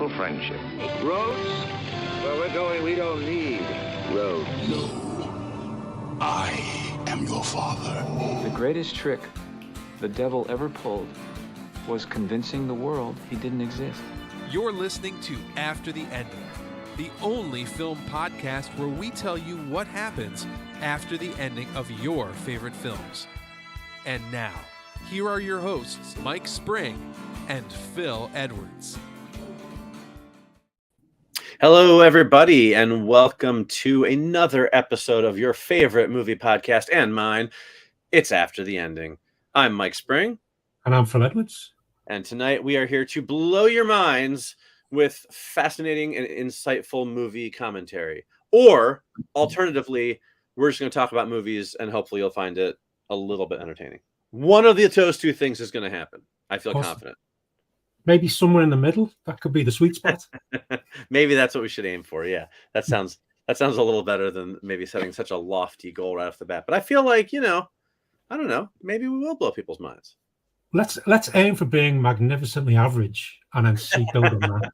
beautiful friendship. Roads? Where we're going, we don't need roads. No. I am your father. The greatest trick the devil ever pulled was convincing the world he didn't exist. You're listening to After the Ending, the only film podcast where we tell you what happens after the ending of your favorite films. And now, here are your hosts, Mike Spring and Phil Edwards. Hello, everybody, and welcome to another episode of your favorite movie podcast and mine. It's After the Ending. I'm Mike Spring. And I'm Phil Edwards. And tonight we are here to blow your minds with fascinating and insightful movie commentary. Or, alternatively, we're just going to talk about movies and hopefully you'll find it a little bit entertaining. One of those two things is going to happen. I feel confident. Maybe somewhere in the middle. That could be the sweet spot. Maybe that's what we should aim for. Yeah, that sounds a little better than maybe setting such a lofty goal right off the bat. But I feel like, I don't know. Maybe we will blow people's minds. Let's aim for being magnificently average and then see building that.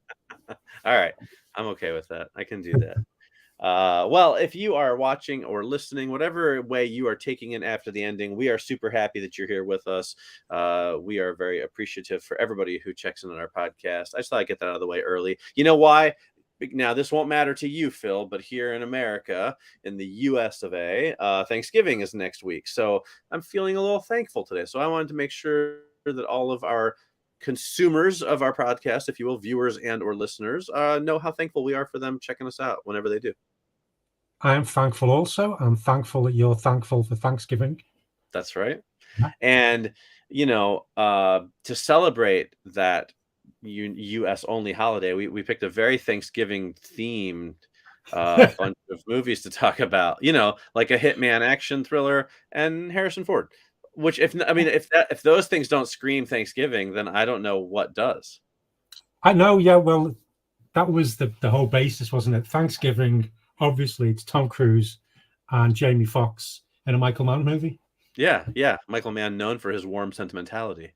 All right, I'm okay with that. I can do that. Well, if you are watching or listening, whatever way you are taking in After the Ending, we are super happy that you're here with us. We are very appreciative for everybody who checks in on our podcast. I just thought I'd get that out of the way early. You know why? Now, this won't matter to you, Phil, but here in America, in the US of A, Thanksgiving is next week. So I'm feeling a little thankful today. So I wanted to make sure that all of our consumers of our podcast, if you will, viewers and or listeners, know how thankful we are for them checking us out whenever they do. I am thankful also. I'm thankful that you're thankful for Thanksgiving. That's right. And, to celebrate that U.S. only holiday, we picked a very Thanksgiving themed bunch of movies to talk about, like a hitman action thriller and Harrison Ford, which if those things don't scream Thanksgiving, then I don't know what does. I know. Yeah. Well, that was the whole basis, wasn't it? Thanksgiving. Obviously, it's Tom Cruise and Jamie Foxx in a Michael Mann movie. Yeah. Michael Mann, known for his warm sentimentality.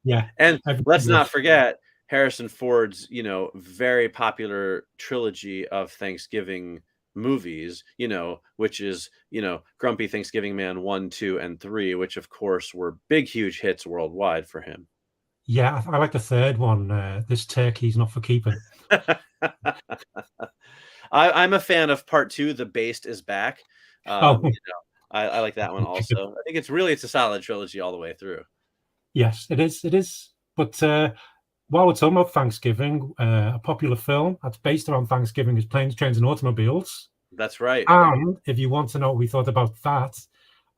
Yeah. And let's not forget Harrison Ford's, very popular trilogy of Thanksgiving movies, which is, Grumpy Thanksgiving Man 1, 2, and 3, which, of course, were big, huge hits worldwide for him. Yeah, I like the third one. This turkey's not for keeping. I'm a fan of part 2, The Based is Back. I like that one also. I think it's a solid trilogy all the way through. Yes, it is. But while we're talking about Thanksgiving, a popular film that's based around Thanksgiving is Planes, Trains, and Automobiles. That's right. And if you want to know what we thought about that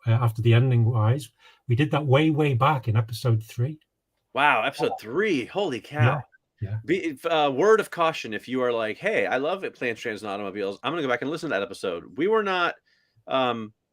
after the ending wise, we did that way back in episode 3. Wow, episode 3. Holy cow. Yeah. Word of caution, if you are like, hey, I love it, Planes, Trains, and Automobiles, I'm going to go back and listen to that episode. We were not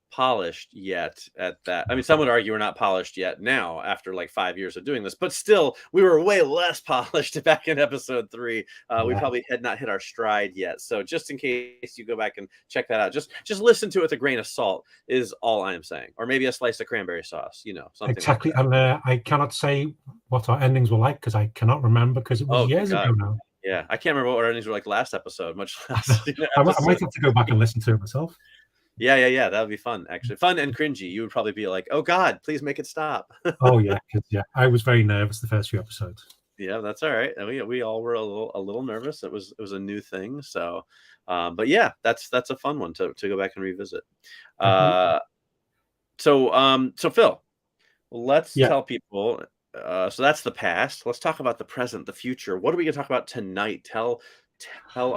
polished yet at that. I mean, some would argue we're not polished yet now after like 5 years of doing this, but still, we were way less polished back in episode 3. We probably had not hit our stride yet. So just in case you go back and check that out, just listen to it with a grain of salt is all I am saying. Or maybe a slice of cranberry sauce, something exactly. Like that. And I cannot say what our endings were like because I cannot remember because it was years ago now. Yeah, I can't remember what our endings were like last episode, much less. I might have to go back and listen to it myself. Yeah. That would be fun, actually. Fun and cringy. You would probably be like, oh, God, please make it stop. Oh, yeah. I was very nervous the first few episodes. Yeah, that's all right. We all were a little nervous. It was a new thing. So, but yeah, that's a fun one to go back and revisit. So Phil, let's tell people. So that's the past. Let's talk about the present, the future. What are we going to talk about tonight? Tell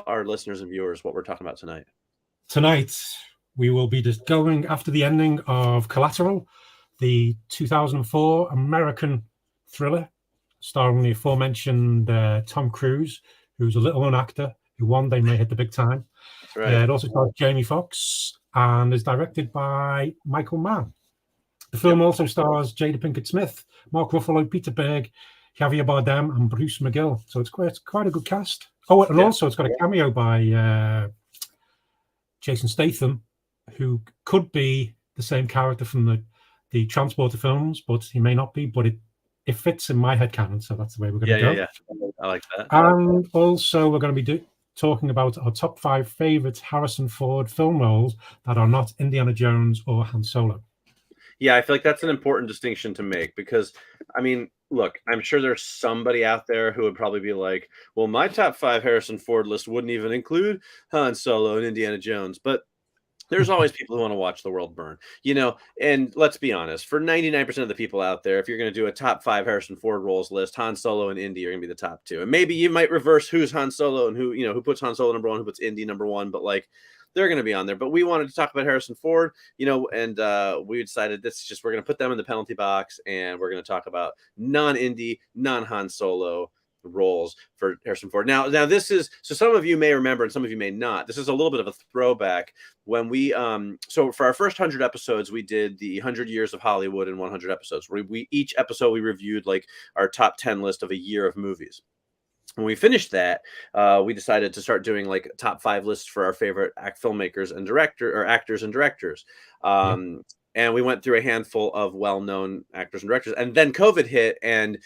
our listeners and viewers what we're talking about tonight. Tonight, we will be just going after the ending of Collateral, the 2004 American thriller starring the aforementioned Tom Cruise, who's a little-known actor who one day may hit the big time. That's right. It also stars Jamie Foxx and is directed by Michael Mann. The film also stars Jada Pinkett Smith, Mark Ruffalo, Peter Berg, Javier Bardem, and Bruce McGill. So it's quite a good cast. Oh, and also it's got a cameo by Jason Statham, who could be the same character from the Transporter films, but he may not be. But it fits in my head canon, so that's the way we're going Yeah, to go. yeah, yeah. I like that. And also, we're going to be talking about our top 5 favorite Harrison Ford film roles that are not Indiana Jones or Han Solo. Yeah, I feel like that's an important distinction to make because, I mean, look, I'm sure there's somebody out there who would probably be like, well, my top 5 Harrison Ford list wouldn't even include Han Solo and Indiana Jones. But there's always people who want to watch the world burn, and let's be honest, for 99% of the people out there, if you're going to do a top 5 Harrison Ford roles list, Han Solo and Indy are going to be the top 2. And maybe you might reverse who's Han Solo and who puts Han Solo number 1, who puts Indy number 1, but like they're going to be on there. But we wanted to talk about Harrison Ford, and we decided we're going to put them in the penalty box and we're going to talk about non-Indy, non-Han Solo roles for Harrison Ford. Now this is, so some of you may remember and some of you may not. This is a little bit of a throwback when we so for our first 100 episodes, we did the 100 years of Hollywood in 100 episodes. We each episode we reviewed like our top 10 list of a year of movies. When we finished that, we decided to start doing like top 5 lists for our favorite filmmakers and actors and directors. And we went through a handful of well-known actors and directors. And then COVID hit, and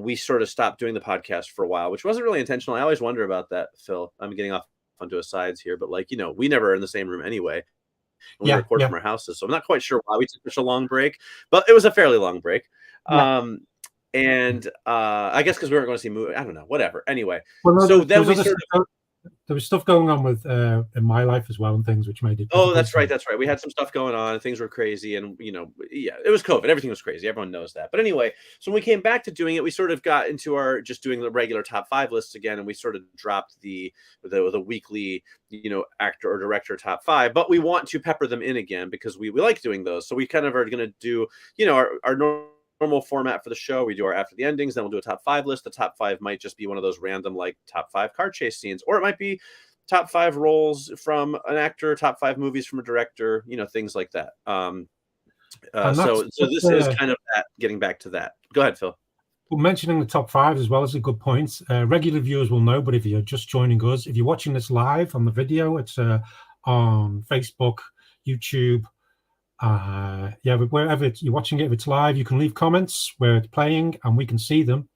we sort of stopped doing the podcast for a while, which wasn't really intentional. I always wonder about that, Phil. I'm getting off onto asides here, but we never are in the same room anyway. We record from our houses, so I'm not quite sure why we took such a long break, but it was a fairly long break. And I guess because we weren't going to see movies. I don't know, whatever. Anyway, so then we there was stuff going on with in my life as well and things which made it. Oh, that's right. We had some stuff going on and things were crazy, and it was COVID. Everything was crazy. Everyone knows that. But anyway, so when we came back to doing it, we sort of got into our just doing the regular top 5 lists again, and we sort of dropped the weekly actor or director top 5. But we want to pepper them in again because we like doing those. So we kind of are going to do our normal format for the show. We do our after the endings, then we'll do a top 5 list. The top 5 might just be one of those random like top 5 car chase scenes, or it might be top 5 roles from an actor, top 5 movies from a director, things like that. So this is kind of that, getting back to that. Go ahead, Phil. Well, mentioning the top 5 as well is a good point. Regular viewers will know, but if you're just joining us, if you're watching this live on the video, it's on Facebook, YouTube, wherever you're watching it, if it's live, you can leave comments where it's playing and we can see them.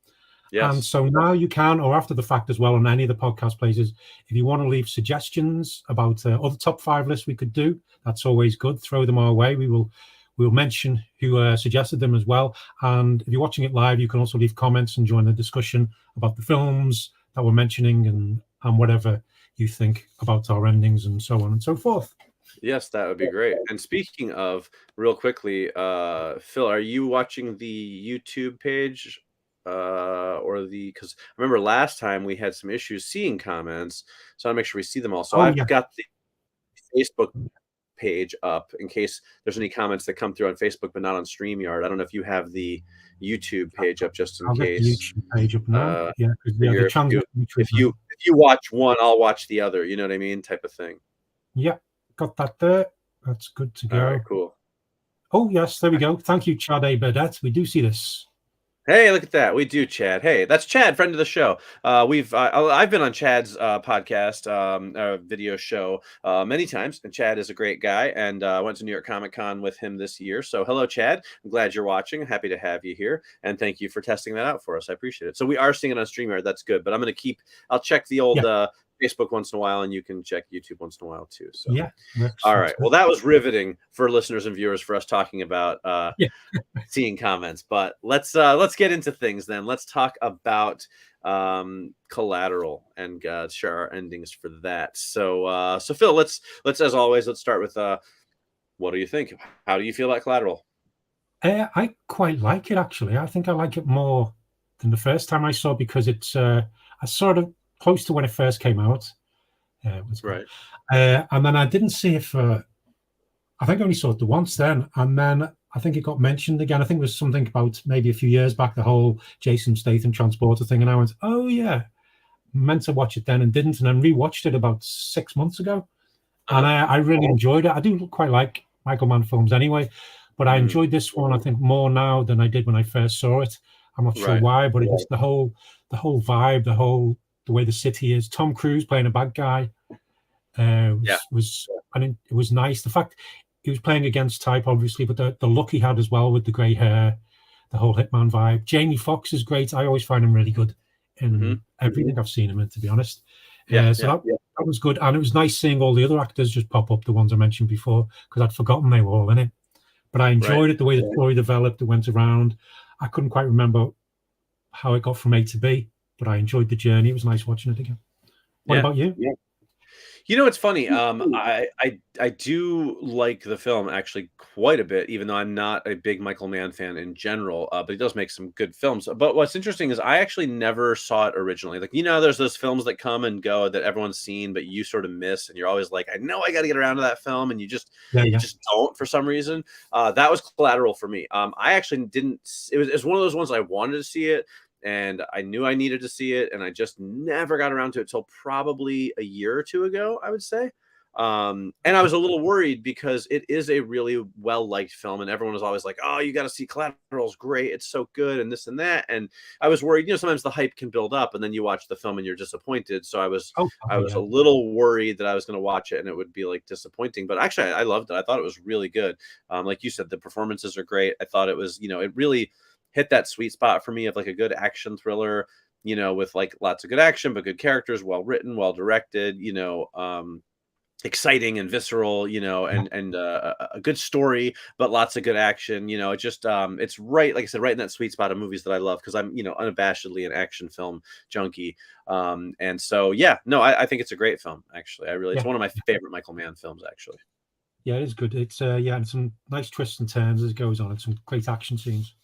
Yes. And so now you can, or after the fact as well, on any of the podcast places, if you want to leave suggestions about other top 5 lists we could do, that's always good. Throw them our way. We'll mention who suggested them as well. And if you're watching it live, you can also leave comments and join the discussion about the films that we're mentioning and whatever you think about our endings and so on and so forth. Yes, that would be great. And speaking of, real quickly, Phil, are you watching the YouTube page because I remember last time we had some issues seeing comments, so I want to make sure we see them all. So I've got the Facebook page up in case there's any comments that come through on Facebook but not on StreamYard. I don't know if you have the YouTube page up just in case. The YouTube page up now. If you watch one, I'll watch the other. You know what I mean? Type of thing. Yeah. Got that there. That's good to go. All right, cool. Oh, yes, there we go. Thank you, Chad A. Burdett. We do see this. Hey, look at that. We do, Chad. Hey, that's Chad, friend of the show. I've been on Chad's podcast, video show many times, and Chad is a great guy, and I went to New York Comic Con with him this year. So hello, Chad. I'm glad you're watching. I'm happy to have you here, and thank you for testing that out for us. I appreciate it. So we are seeing it on StreamYard. That's good, but I'll check the old Facebook once in a while, and you can check YouTube once in a while too. So all right. Well, that was riveting for listeners and viewers for us talking about seeing comments. But let's get into things then. Let's talk about Collateral and share our endings for that. So Phil, let's as always, let's start with what do you think? How do you feel about Collateral? I quite like it, actually. I think I like it more than the first time I saw it because it's a sort of close to when it first came out. Right. And then I didn't see it for, I think I only saw it once then. And then I think it got mentioned again. I think it was something about maybe a few years back, the whole Jason Statham transporter thing. And I went, oh, yeah, meant to watch it then and didn't. And then rewatched it about 6 months ago. And I really enjoyed it. I do quite like Michael Mann films anyway. But I enjoyed this one, I think, more now than I did when I first saw it. I'm not sure why, but it's the whole vibe, the way the city is. Tom Cruise playing a bad guy was I mean, it was nice. The fact he was playing against type, obviously, but the look he had as well with the grey hair the whole Hitman vibe. Jamie Foxx is great. I always find him really good in everything I've seen him in, to be honest. That was good. And it was nice seeing all the other actors just pop up, the ones I mentioned before, because I'd forgotten they were all in it. But I enjoyed it, the way the story developed, it went around. I couldn't quite remember how it got from A to B, but I enjoyed the journey. It was nice watching it again. What about you? You know, it's funny. I do like the film actually quite a bit, even though I'm not a big Michael Mann fan in general. But he does make some good films. But what's interesting is I actually never saw it originally. Like, there's those films that come and go that everyone's seen, but you sort of miss, and you're always like, I know I got to get around to that film, and you just don't for some reason. That was Collateral for me. I actually didn't. It was one of those ones I wanted to see it. And I knew I needed to see it, and I just never got around to it till probably a year or two ago, I would say. And I was a little worried because it is a really well-liked film, and everyone was always like, oh, you got to see Collateral, is great. It's so good, and this and that. And I was worried, sometimes the hype can build up, and then you watch the film and you're disappointed. So I was a little worried that I was going to watch it and it would be like disappointing. But actually, I loved it. I thought it was really good. Like you said, the performances are great. I thought it was, it really hit that sweet spot for me of like a good action thriller, with like lots of good action, but good characters, well written, well directed, exciting and visceral, and a good story, but lots of good action. It just it's right, like I said, right in that sweet spot of movies that I love, because I'm unabashedly an action film junkie. And so I think it's a great film. Actually, it's one of my favorite Michael Mann films. Actually, it is good. It's and some nice twists and turns as it goes on, and some great action scenes.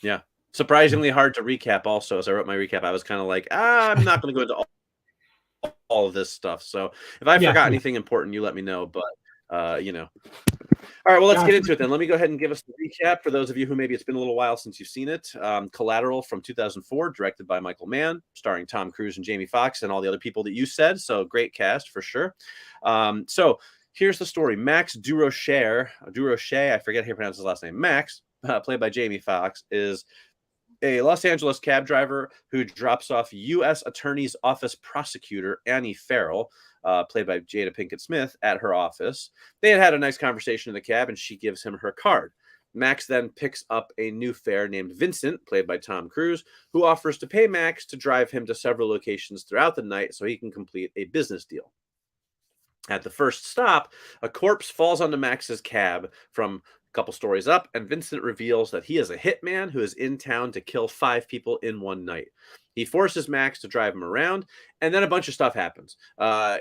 Yeah, surprisingly hard to recap. Also, as I wrote my recap, I was kind of like, I'm not going to go into all of this stuff. So if I forgot anything important, you let me know. But All right, well, let's get into it then. Let me go ahead and give us the recap for those of you who maybe it's been a little while since you've seen it. Collateral from 2004, directed by Michael Mann, starring Tom Cruise and Jamie Foxx and all the other people that you said. So great cast for sure. So here's the story. Max Durocher, I forget how you pronounce his last name. Max, played by Jamie Foxx, is a Los Angeles cab driver who drops off U.S. Attorney's Office prosecutor Annie Farrell, played by Jada Pinkett Smith, at her office. They had a nice conversation in the cab, and she gives him her card. Max then picks up a new fare named Vincent, played by Tom Cruise, who offers to pay Max to drive him to several locations throughout the night so he can complete a business deal. At the first stop, a corpse falls onto Max's cab from couple stories up, and Vincent reveals that he is a hitman who is in town to kill 5 people in one night. He forces Max to drive him around, and then a bunch of stuff happens,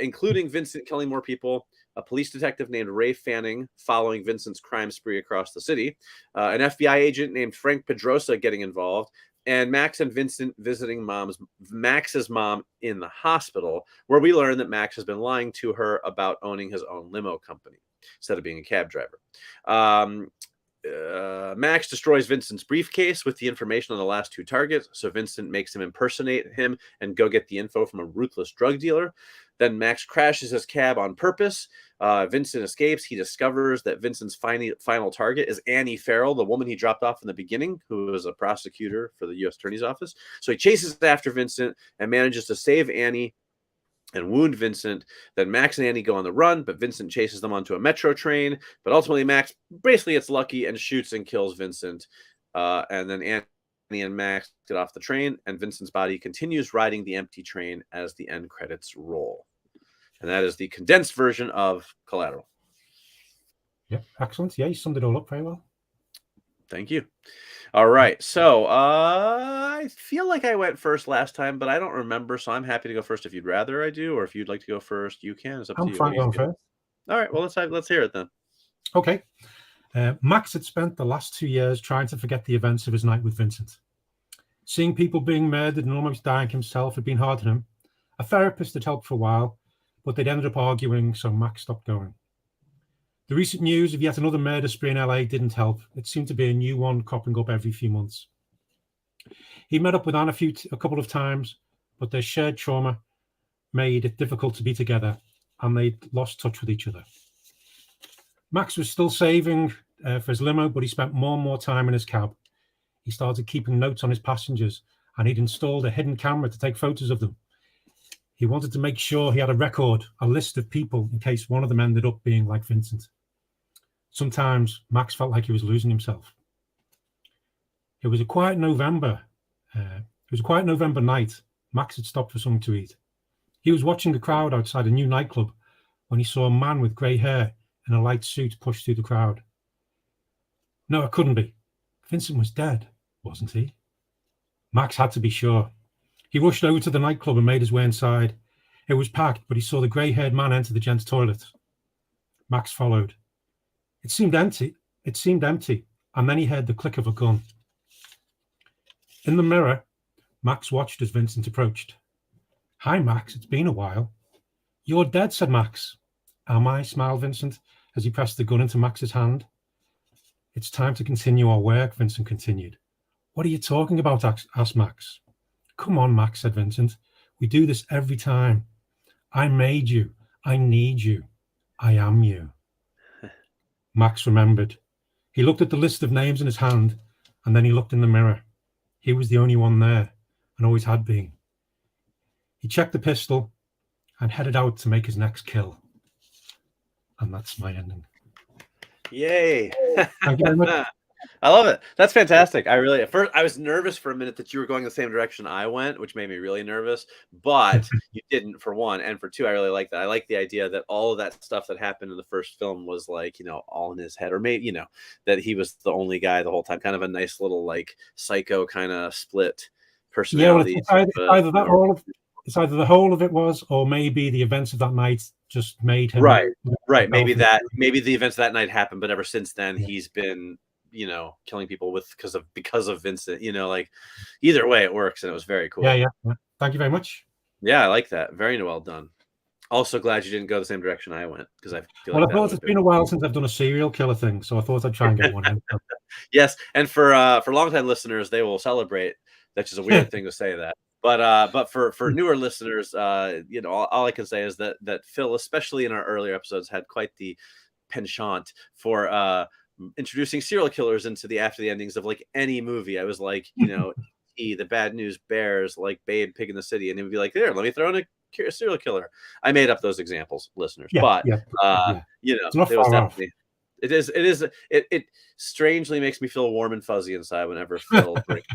including Vincent killing more people, a police detective named Ray Fanning following Vincent's crime spree across the city, an FBI agent named Frank Pedrosa getting involved, and Max and Vincent visiting Max's mom in the hospital, where we learn that Max has been lying to her about owning his own limo company instead of being a cab driver. Max destroys Vincent's briefcase with the information on the last 2 targets, so Vincent makes him impersonate him and go get the info from a ruthless drug dealer. Then Max crashes his cab on purpose. Vincent escapes. He discovers that Vincent's final target is Annie Farrell, the woman he dropped off in the beginning, who was a prosecutor for the U.S. Attorney's Office. So he chases after Vincent and manages to save Annie and wound Vincent. Then Max and Annie go on the run, but Vincent chases them onto a metro train. But ultimately, Max basically gets lucky and shoots and kills Vincent. And then Annie and Max get off the train, and Vincent's body continues riding the empty train as the end credits roll. And that is the condensed version of Collateral. Yeah, excellent. Yeah, you summed it all up very well. Thank you. All right. So I feel like I went first last time, but I don't remember. So I'm happy to go first if you'd rather I do, or if you'd like to go first, you can. It's up to you. I'm fine going first. All right. Well, let's hear it then. Okay. Max had spent the last 2 years trying to forget the events of his night with Vincent. Seeing people being murdered and almost dying himself had been hard on him. A therapist had helped for a while, but they'd ended up arguing, so Max stopped going. The recent news of yet another murder spree in LA didn't help. It seemed to be a new one cropping up every few months. He met up with Anne a couple of times, but their shared trauma made it difficult to be together, and they'd lost touch with each other. Max was still saving for his limo, but he spent more and more time in his cab. He started keeping notes on his passengers, and he'd installed a hidden camera to take photos of them. He wanted to make sure he had a record, a list of people, in case one of them ended up being like Vincent. Sometimes Max felt like he was losing himself. It was a quiet November. It was a quiet November night. Max had stopped for something to eat. He was watching a crowd outside a new nightclub when he saw a man with grey hair in a light suit push through the crowd. No, it couldn't be. Vincent was dead, wasn't he? Max had to be sure. He rushed over to the nightclub and made his way inside. It was packed, but he saw the grey-haired man enter the gents' toilet. Max followed. It seemed empty, and then he heard the click of a gun. In the mirror, Max watched as Vincent approached. Hi, Max, it's been a while. You're dead, said Max. Am I? Smiled Vincent as he pressed the gun into Max's hand. It's time to continue our work, Vincent continued. What are you talking about? Asked Max. Come on, Max, said Vincent. We do this every time. I made you. I need you. I am you. Max remembered. He looked at the list of names in his hand, and then he looked in the mirror. He was the only one there, and always had been. He checked the pistol and headed out to make his next kill. And that's my ending. Yay. Thank you very much. I love it. That's fantastic. At first I was nervous for a minute that you were going the same direction I went, which made me really nervous, but you didn't, for one. And for two, I really like that. I like the idea that all of that stuff that happened in the first film was like, all in his head, or maybe, that he was the only guy the whole time, kind of a nice little like psycho kind of split personality. Yeah, well, it's either the whole of it was, or maybe the events of that night just made him right. Maybe the events of that night happened, but ever since then he's been killing people because of Vincent. Like either way it works, and it was very cool. Yeah. Thank you very much. Yeah, I like that. Very well done. Also glad you didn't go the same direction I went, because I feel I thought it's been a while since I've done a serial killer thing, so I thought I'd try and get one out. Yes, and for longtime listeners, they will celebrate. That's just a weird thing to say that. But for newer listeners, all I can say is that Phil, especially in our earlier episodes, had quite the penchant for introducing serial killers into the after the endings of like any movie. I was like, the Bad News Bears, like Babe, Pig in the City, and he would be like, there, let me throw in a serial killer. I made up those examples, listeners, it was definitely. It strangely makes me feel warm and fuzzy inside whenever Phil brings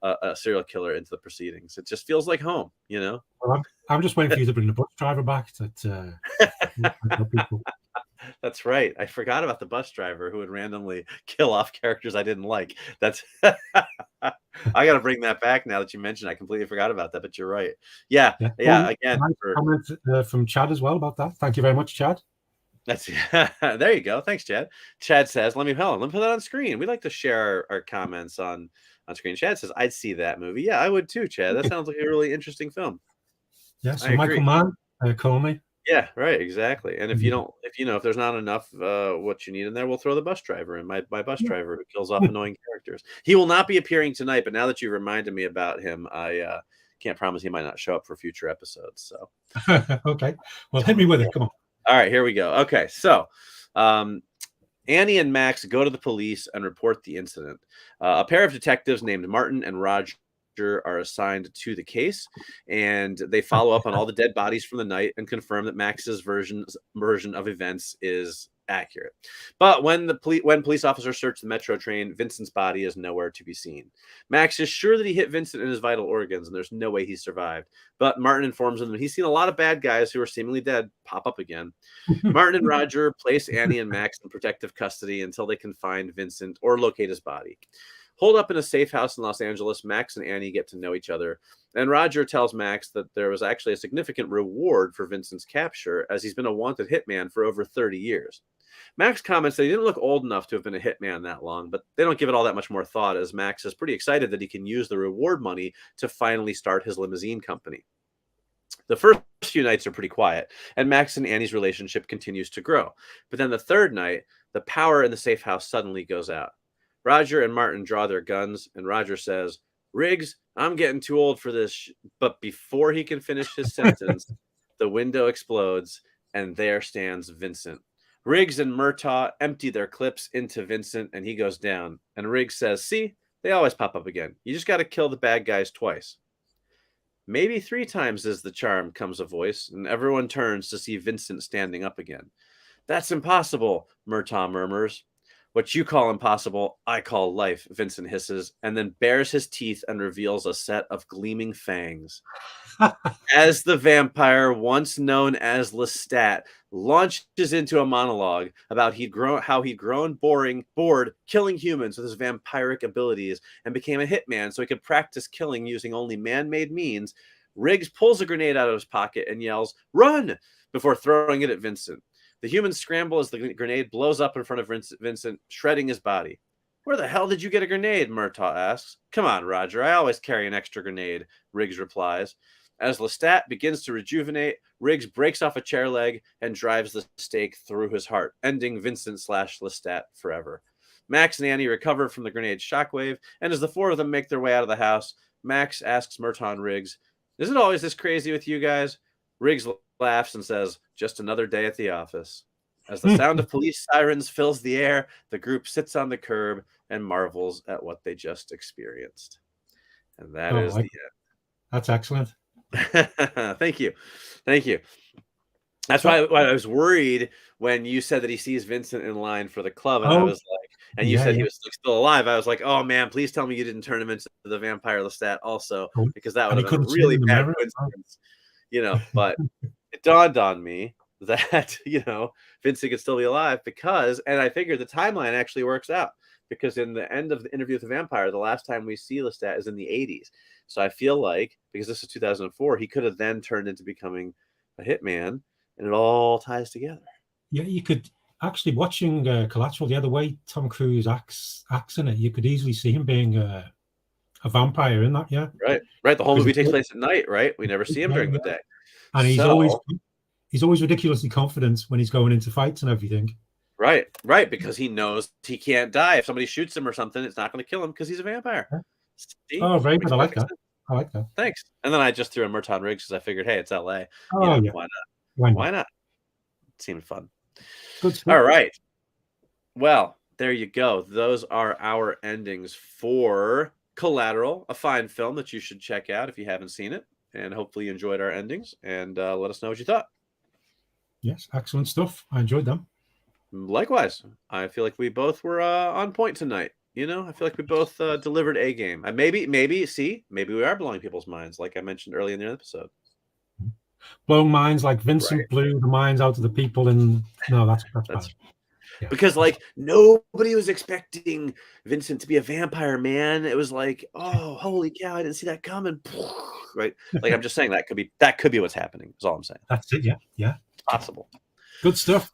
a serial killer into the proceedings. It just feels like home, Well, I'm just waiting for you to bring the bus driver back. People. That's right. I forgot about the bus driver who would randomly kill off characters I didn't like. That's I got to bring that back now that you mentioned. I completely forgot about that, but you're right. Yeah. Again, comment from Chad as well about that. Thank you very much, Chad. That's there you go. Thanks, Chad. Chad says, let me put that on screen. We like to share our comments on screen. Chad says, I'd see that movie. Yeah, I would too, Chad. That sounds like a really interesting film. Yeah, so Michael Mann, call me. Yeah, right, exactly. And if there's not enough what you need in there, we'll throw the bus driver in. My bus driver who kills off annoying characters. He will not be appearing tonight, but now that you reminded me about him, I can't promise he might not show up for future episodes. So okay. Well, hit me with it. Come on. All right, here we go. Okay, so Annie and Max go to the police and report the incident. A pair of detectives named Martin and Roger are assigned to the case, and they follow up on all the dead bodies from the night and confirm that Max's version of events is accurate. But when police officers search the metro train, Vincent's body is nowhere to be seen. Max is sure that he hit Vincent in his vital organs, and there's no way he survived. But Martin informs him that he's seen a lot of bad guys who are seemingly dead pop up again. Martin and Roger place Annie and Max in protective custody until they can find Vincent or locate his body. Holed up in a safe house in Los Angeles, Max and Annie get to know each other, and Roger tells Max that there was actually a significant reward for Vincent's capture, as he's been a wanted hitman for over 30 years. Max comments that he didn't look old enough to have been a hitman that long, but they don't give it all that much more thought, as Max is pretty excited that he can use the reward money to finally start his limousine company. The first few nights are pretty quiet, and Max and Annie's relationship continues to grow. But then the third night, the power in the safe house suddenly goes out. Roger and Martin draw their guns, and Roger says, Riggs, I'm getting too old for this. But before he can finish his sentence, the window explodes, and there stands Vincent. Riggs and Murtaugh empty their clips into Vincent, and he goes down. And Riggs says, see, they always pop up again. You just got to kill the bad guys twice. Maybe 3 times is the charm, comes a voice, and everyone turns to see Vincent standing up again. That's impossible, Murtaugh murmurs. What you call impossible, I call life, Vincent hisses, and then bares his teeth and reveals a set of gleaming fangs. As the vampire, once known as Lestat, launches into a monologue about how he'd grown bored killing humans with his vampiric abilities and became a hitman so he could practice killing using only man-made means, Riggs pulls a grenade out of his pocket and yells, "Run!" before throwing it at Vincent. The humans scramble as the grenade blows up in front of Vincent, shredding his body. "Where the hell did you get a grenade?" Murtaugh asks. "Come on, Roger, I always carry an extra grenade," Riggs replies. As Lestat begins to rejuvenate, Riggs breaks off a chair leg and drives the stake through his heart, ending Vincent/Lestat forever. Max and Annie recover from the grenade's shockwave, and as the four of them make their way out of the house, Max asks Murtaugh and Riggs, "Is it always this crazy with you guys?" Riggs laughs and says, "Just another day at the office." As the sound of police sirens fills the air, the group sits on the curb and marvels at what they just experienced. And that is the end. That's excellent. Thank you. That's why I was worried when you said that he sees Vincent in line for the club, and I was like, and you said he was still alive. I was like, oh man, please tell me you didn't turn him into the vampire Lestat also, because that would have been a really bad coincidence, But it dawned on me that Vincent could still be alive and I figured the timeline actually works out, because in the end of the Interview with the Vampire, the last time we see Lestat is in the 80s. So I feel like, because this is 2004, he could have then turned into becoming a hitman, and it all ties together. Yeah, you could actually, watching Collateral, the way Tom Cruise acts in it, you could easily see him being a vampire in that. Yeah, right. The whole movie takes place at night, right? We never see him during the day, and he's always ridiculously confident when he's going into fights and everything. Right, because he knows he can't die. If somebody shoots him or something, it's not going to kill him because he's a vampire. See? Oh, very good. I like that. Thanks. And then I just threw in Murtaugh Riggs because I figured, hey, it's LA. Oh, yeah. Why not? It seemed fun. Good stuff. All right. Well, there you go. Those are our endings for Collateral, a fine film that you should check out if you haven't seen it. And hopefully you enjoyed our endings. And let us know what you thought. Yes, excellent stuff. I enjoyed them. Likewise. I feel like we both were on point tonight. I feel like we both delivered a game. Maybe we are blowing people's minds, like I mentioned earlier in the episode. Blowing minds like Vincent blew the minds out of the people. That's bad. Yeah. Because nobody was expecting Vincent to be a vampire, man. It was like, oh, holy cow, I didn't see that coming. Right? Like, I'm just saying that could be what's happening. Is all I'm saying. That's it. Yeah. It's possible. Good stuff.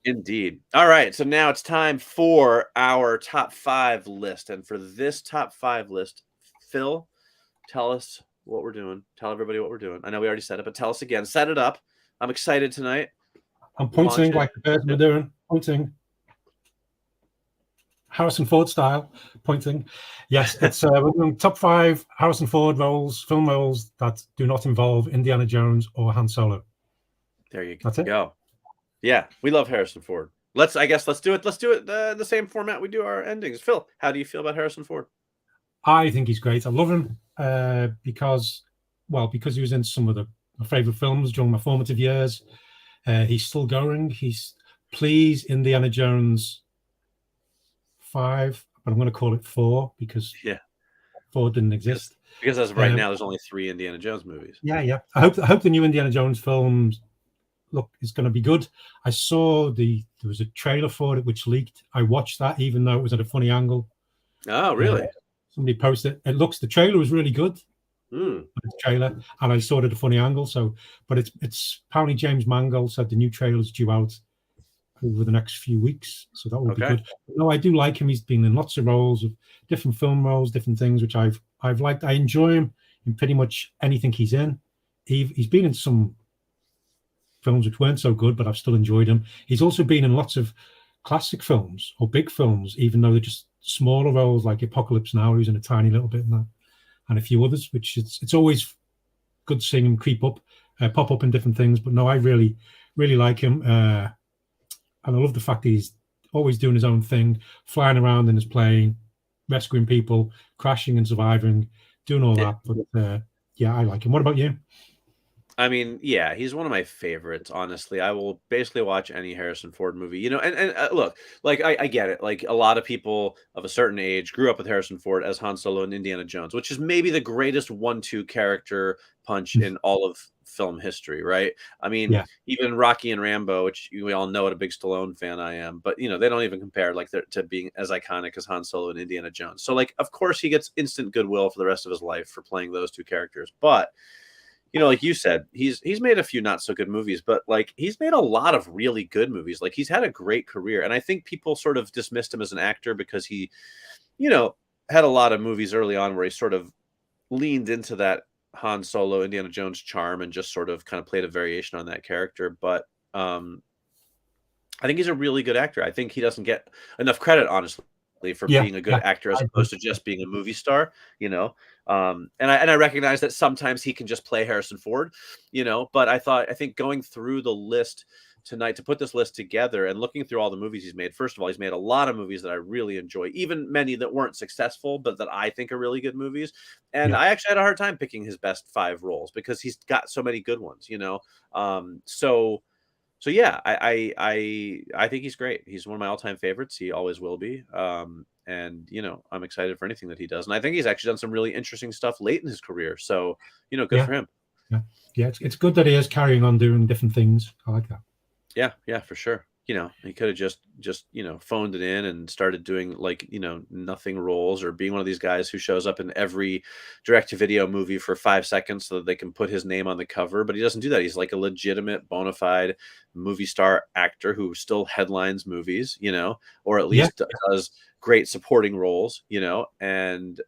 Indeed. All right. So now it's time for our top 5 list. And for this top 5 list, Phil, tell us what we're doing. Tell everybody what we're doing. I know we already said it, but tell us again. Set it up. I'm excited tonight. I'm pointing like the person we're doing. Pointing. Harrison Ford style. Pointing. Yes, it's we're doing top 5 Harrison Ford film roles that do not involve Indiana Jones or Han Solo. There you go. That's it. Yeah, we love Harrison Ford. Let's do it. Let's do it the same format we do our endings. Phil, how do you feel about Harrison Ford? I think he's great. I love him because he was in some of my favorite films during my formative years. He's still going. He's pleased Indiana Jones 5, but I'm going to call it 4 because 4 didn't exist. Because as of right now, there's only 3 Indiana Jones movies. Yeah. I hope the new Indiana Jones films is going to be good. I saw there was a trailer for it which leaked. I watched that even though it was at a funny angle. Oh, really? Somebody posted it. The trailer was really good. The trailer, and I saw it at a funny angle. But it's apparently James Mangold said the new trailer is due out over the next few weeks, so that will be good. No, I do like him. He's been in lots of roles, of different film roles, different things, which I've liked. I enjoy him in pretty much anything he's in. He's been in some films which weren't so good, but I've still enjoyed him. He's also been in lots of classic films or big films, even though they're just smaller roles, like Apocalypse Now. He's in a tiny little bit in that, and a few others. Which it's always good seeing him pop up in different things. But no, I really, really like him, and I love the fact that he's always doing his own thing, flying around in his plane, rescuing people, crashing and surviving, doing all that. But I like him. What about you? I mean, yeah, he's one of my favorites, honestly. I will basically watch any Harrison Ford movie, and look, like I get it. Like a lot of people of a certain age grew up with Harrison Ford as Han Solo and Indiana Jones, which is maybe the greatest 1-2 character punch in all of film history, right? I mean, Yeah, even Rocky and Rambo, which we all know what a big Stallone fan I am, but they don't even compare like to being as iconic as Han Solo and Indiana Jones. So like, of course, he gets instant goodwill for the rest of his life for playing those two characters, but like you said, he's made a few not so good movies, but like he's made a lot of really good movies. Like he's had a great career, and I think people sort of dismissed him as an actor because he, you know, had a lot of movies early on where he sort of leaned into that Han Solo, Indiana Jones charm and just sort of kind of played a variation on that character. But I think he's a really good actor. I think he doesn't get enough credit, honestly, for yeah, being a good yeah. actor as I agree. opposed to just being a movie star. And I recognize that sometimes he can just play Harrison Ford, But I think going through the list tonight to put this list together and looking through all the movies he's made. First of all, he's made a lot of movies that I really enjoy, even many that weren't successful, but that I think are really good movies. And Yeah, I actually had a hard time picking his best 5 roles because he's got so many good ones. So yeah, I think he's great. He's one of my all-time favorites. He always will be. And I'm excited for anything that he does. And I think he's actually done some really interesting stuff late in his career. So, good yeah, for him. yeah, yeah. It's good that he is carrying on doing different things. I like that. Yeah, for sure. He could have just phoned it in and started doing like, nothing roles or being one of these guys who shows up in every direct to video movie for 5 seconds so that they can put his name on the cover. But he doesn't do that. He's like a legitimate bona fide movie star actor who still headlines movies, or at Yeah, least does great supporting roles, and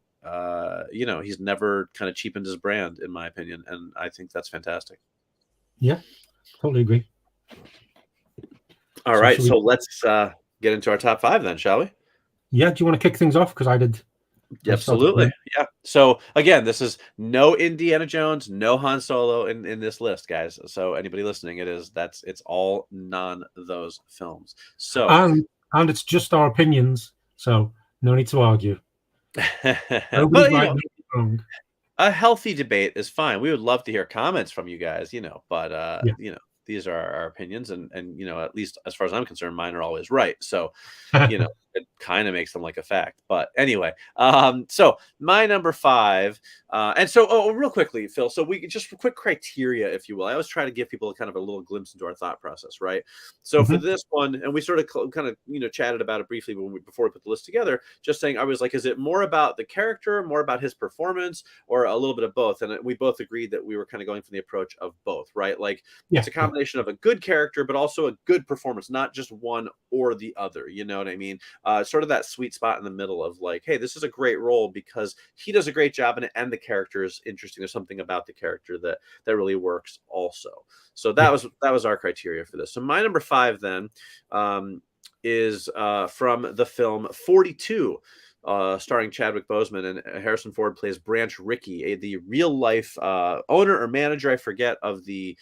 he's never kind of cheapened his brand, in my opinion. And I think that's fantastic. yeah, totally agree. All So right. should we? So let's get into our top 5 then, shall we? Yeah, do you want to kick things off? Because I did. I started. Absolutely. Yeah. So again, this is no Indiana Jones, no Han Solo in this list, guys. So anybody listening, it's all none of those films. So And it's just our opinions, so no need to argue. Nobody's but right, nobody's wrong. a healthy debate is fine. We would love to hear comments from you guys, but Yeah. these are our opinions and at least as far as I'm concerned, mine are always right. So, it kind of makes them like a fact. But anyway, so my number 5, and so real quickly, Phil. So we just quick criteria, if you will. I always try to give people kind of a little glimpse into our thought process, right? So for this one, and we sort of kind of chatted about it briefly before we put the list together. Just saying, I was like, is it more about the character, more about his performance, or a little bit of both? And we both agreed that we were kind of going for the approach of both, right? Like it's a combination of a good character, but also a good performance, not just one or the other. You know what I mean? Sort of that sweet spot in the middle of like, hey, this is a great role because he does a great job in it, and the character is interesting. There's something about the character that really works also. So that was our criteria for this. So my number 5 then is from the film 42. Starring Chadwick Boseman, and Harrison Ford plays Branch Rickey, the real life owner or manager, I forget, of the,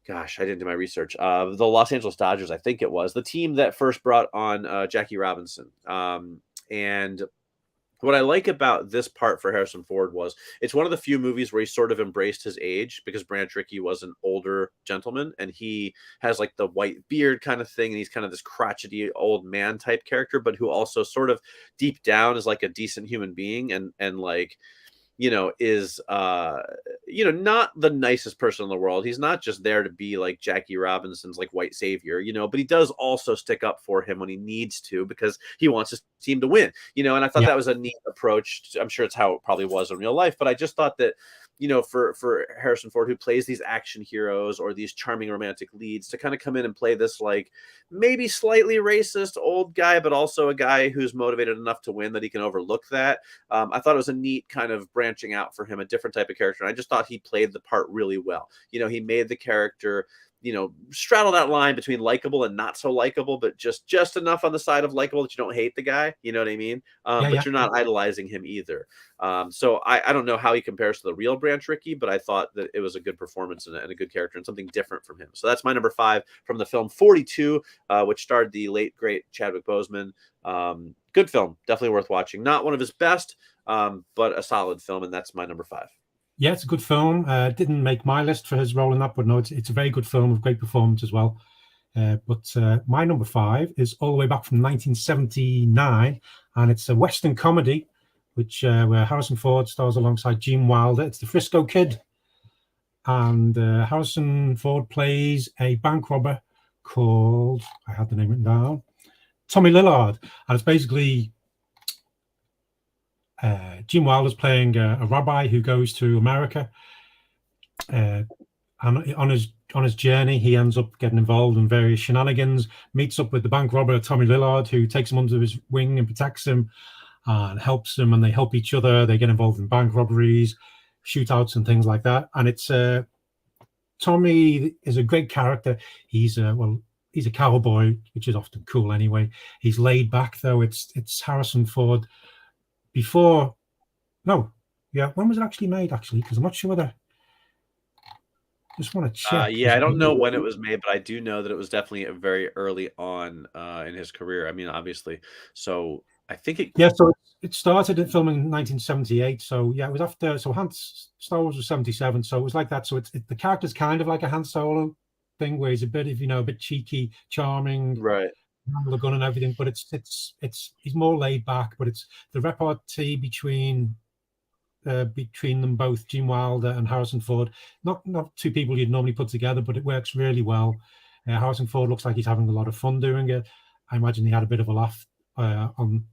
gosh, I didn't do my research, the Los Angeles Dodgers, I think it was, the team that first brought on Jackie Robinson. And what I like about this part for Harrison Ford was it's one of the few movies where he sort of embraced his age, because Branch Rickey was an older gentleman and he has like the white beard kind of thing. And he's kind of this crotchety old man type character, but who also sort of deep down is like a decent human being and like, is not the nicest person in the world. He's not just there to be like Jackie Robinson's like white savior, but he does also stick up for him when he needs to, because he wants his team to win, and I thought that was a neat approach. I'm sure it's how it probably was in real life, but I just thought that for Harrison Ford, who plays these action heroes or these charming romantic leads, to kind of come in and play this like maybe slightly racist old guy, but also a guy who's motivated enough to win that he can overlook that. I thought it was a neat kind of branching out for him, a different type of character. And I just thought he played the part really well. He made the character, straddle that line between likable and not so likable, but just enough on the side of likable that you don't hate the guy. You know what I mean? But you're not idolizing him either. So I don't know how he compares to the real Branch Rickey, but I thought that it was a good performance and a good character and something different from him. So that's my number 5 from the film 42, which starred the late, great Chadwick Boseman. Good film. Definitely worth watching. Not one of his best, but a solid film. And that's my number 5. Yeah, it's a good film. Didn't make my list for his role in that, but no, it's a very good film with great performance as well. But my number 5 is all the way back from 1979, and it's a Western comedy, which where Harrison Ford stars alongside Gene Wilder. It's The Frisco Kid, and Harrison Ford plays a bank robber called, I had the name written down, Tommy Lillard, and it's basically Gene Wilder's playing a rabbi who goes to America, and on his journey, he ends up getting involved in various shenanigans. Meets up with the bank robber Tommy Lillard, who takes him under his wing and protects him and helps him, and they help each other. They get involved in bank robberies, shootouts, and things like that. And it's Tommy is a great character. He's a cowboy, which is often cool anyway. He's laid back though. It's Harrison Ford before. No, yeah. When was it actually made? Actually, because I'm not sure whether. Just want to check. Yeah, I don't know when it was made, but I do know that it was definitely very early on in his career. I mean, obviously. So I think it. Yeah, so it started in filming in 1978. So yeah, it was after. So Star Wars was 77. So it was like that. So the character's kind of like a Han Solo thing, where he's a bit of a bit cheeky, charming, right, handle the gun and everything. But he's more laid back. But it's the repartee between them both, Gene Wilder and Harrison Ford. Not two people you'd normally put together, but it works really well. Harrison Ford looks like he's having a lot of fun doing it. I imagine he had a bit of a laugh on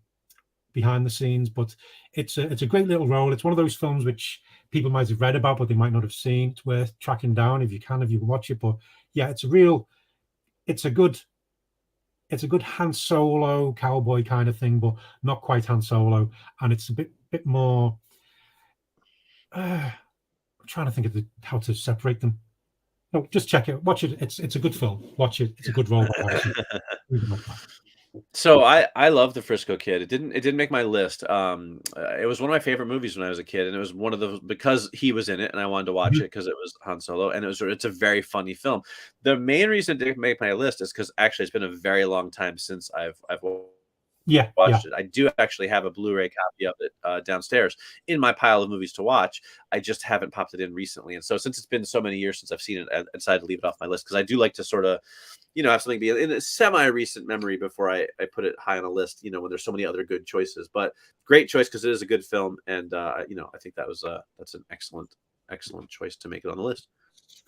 behind the scenes, but it's a great little role. It's one of those films which people might have read about, but they might not have seen. It's worth tracking down if you can watch it. But yeah, it's a good Han Solo cowboy kind of thing, but not quite Han Solo, and it's a bit more. I'm trying to think of how to separate them. No, just check it. Watch it. It's a good film. Watch it. It's a good role. So I love The Frisco Kid. It didn't make my list. It was one of my favorite movies when I was a kid, and it was one of those because he was in it, and I wanted to watch it because it was Han Solo, and it's a very funny film. The main reason it didn't make my list is because actually it's been a very long time since I've watched it. I do actually have a Blu-ray copy of it downstairs in my pile of movies to watch. I just haven't popped it in recently, and so since it's been so many years since I've seen it, I decided to leave it off my list because I do like to sort of, have something be in a semi-recent memory before I put it high on a list. When there's so many other good choices, but great choice because it is a good film, and I think that's an excellent choice to make it on the list.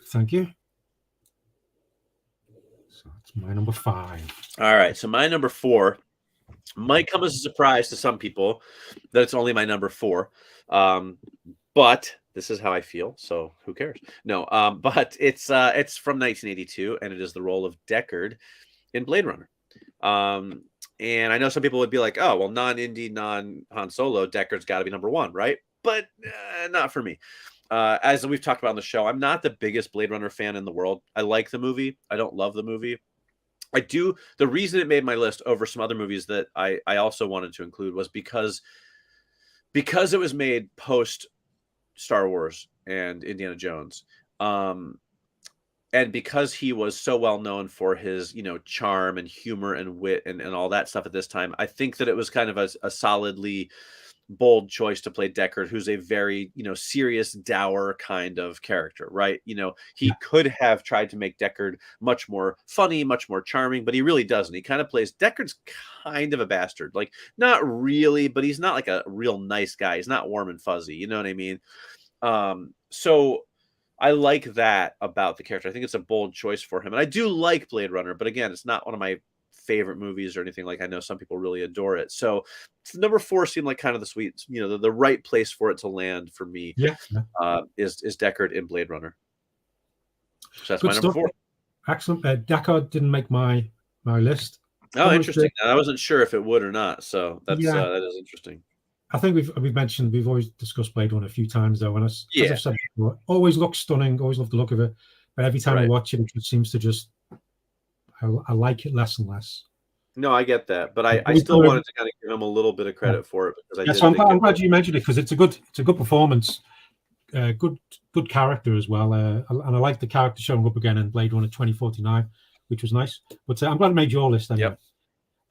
Thank you. So that's my number 5. All right, so my number 4. Might come as a surprise to some people that it's only my number 4, but this is how I feel, so who cares? No, but it's from 1982, and it is the role of Deckard in Blade Runner. And I know some people would be like, "Oh, well, non-Indy, non-Han Solo, Deckard's got to be number 1, right?" But not for me. As we've talked about on the show, I'm not the biggest Blade Runner fan in the world. I like the movie. I don't love the movie. I do. The reason it made my list over some other movies that I also wanted to include was because it was made post Star Wars and Indiana Jones, and because he was so well known for his charm and humor and wit and all that stuff at this time. I think that it was kind of a solidly bold choice to play Deckard, who's a very serious, dour kind of character, right? He could have tried to make Deckard much more funny, much more charming, but he really doesn't. He kind of plays Deckard's kind of a bastard, like not really, but he's not like a real nice guy. He's not warm and fuzzy, you know what I mean? So I like that about the character. I think it's a bold choice for him, and I do like Blade Runner, but again, it's not one of my favorite movies or anything. Like I know some people really adore it, so number 4 seemed like kind of the sweet, the right place for it to land for me. Is Deckard in Blade Runner. So that's good my number stuff. 4. Excellent. Deckard didn't make my list. Oh, interesting. I wasn't sure if it would or not, so that is interesting. I think we've always discussed Blade Runner a few times though, and as I've said before, always looks stunning, always love the look of it, but every time I watch it, it just seems to just I like it less and less. No, I get that, but I still wanted to kind of give him a little bit of credit for it because I'm glad you mentioned it because it's a good performance, good character as well, and I like the character showing up again in Blade Runner 2049, which was nice. But I'm glad I made your list anyway.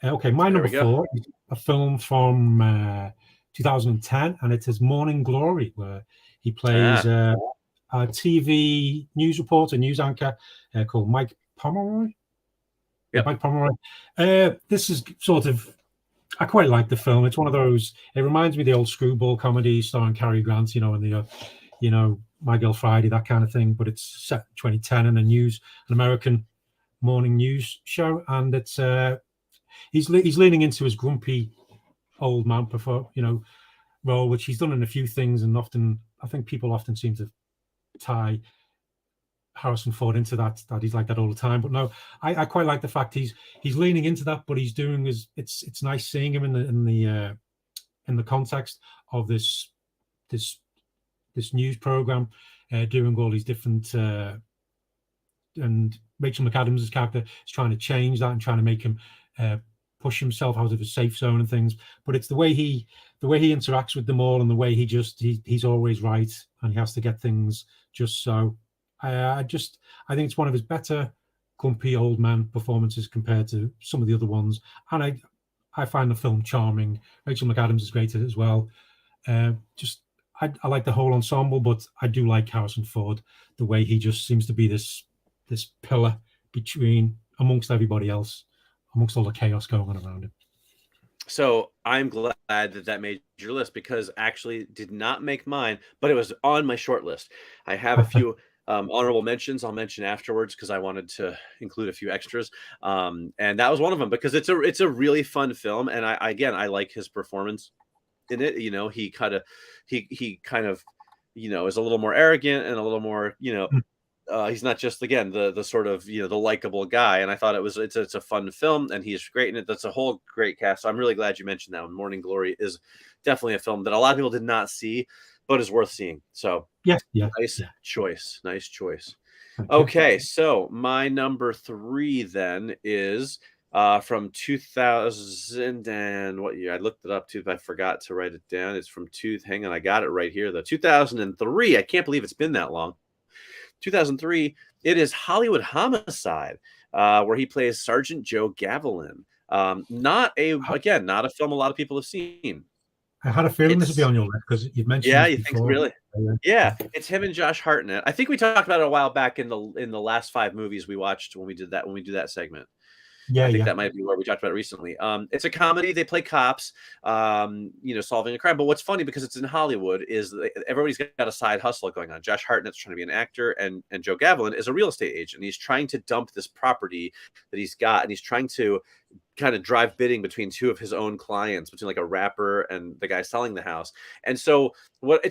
Yep. Okay, my number 4 is a film from 2010, and it is Morning Glory, where He plays a TV news reporter, news anchor called Mike Pomeroy. Yep. Mike Pomeroy. This is sort of, I quite like the film. It's one of those, it reminds me of the old screwball comedy starring Cary Grant, and the, My Girl Friday, that kind of thing, but it's set in 2010 in an American morning news show. And it's, he's leaning into his grumpy old man role, which he's done in a few things. And often, I think people often seem to tie Harrison Ford into that he's like that all the time. But no, I quite like the fact he's leaning into that, but he's doing it's nice seeing him in the context of this news program, doing all these different and Rachel McAdams' character is trying to change that and trying to make him push himself out of his safe zone and things. But it's the way he interacts with them all, and the way he's always right, and he has to get things just so. I think it's one of his better grumpy old man performances compared to some of the other ones, and I find the film charming. Rachel McAdams is great at it as well. I like the whole ensemble, but I do like Harrison Ford, the way he just seems to be this pillar amongst everybody else, amongst all the chaos going on around him. So I'm glad that made your list, because actually did not make mine, but it was on my short list. I have a few honorable mentions I'll mention afterwards, because I wanted to include a few extras, and that was one of them, because it's a really fun film, and I like his performance in it. He kind of is a little more arrogant and a little more he's not just, again, the sort of the likable guy, and I thought it's a fun film, and he's great in it. That's a whole great cast, so I'm really glad you mentioned that one. Morning Glory is definitely a film that a lot of people did not see, but is worth seeing. So nice choice. Okay, so my number 3 then is from 2000 and what year? I looked it up too, but I forgot to write it down. It's from hang on, I got it right here though. 2003. I can't believe it's been that long. 2003. It is Hollywood Homicide, where he plays Sergeant Joe Gavilan. Not a film a lot of people have seen. I had a feeling this would be on your list because you've mentioned. Yeah, you think really? Yeah, it's him and Josh Hartnett. I think we talked about it a while back in the last 5 movies we watched when we do that segment. Yeah, I think that might be where we talked about it recently. It's a comedy. They play cops, solving a crime. But what's funny, because it's in Hollywood, is everybody's got a side hustle going on. Josh Hartnett's trying to be an actor, and Joe Gavilan is a real estate agent. He's trying to dump this property that he's got, and he's trying to kind of drive bidding between 2 of his own clients, between like a rapper and the guy selling the house. And so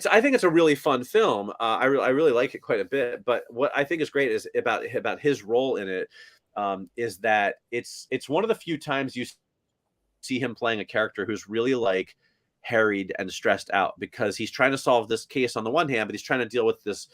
I think it's a really fun film. I really like it quite a bit. But what I think is great is about his role in it. Is that it's one of the few times you see him playing a character who's really like harried and stressed out, because he's trying to solve this case on the one hand, but he's trying to deal with this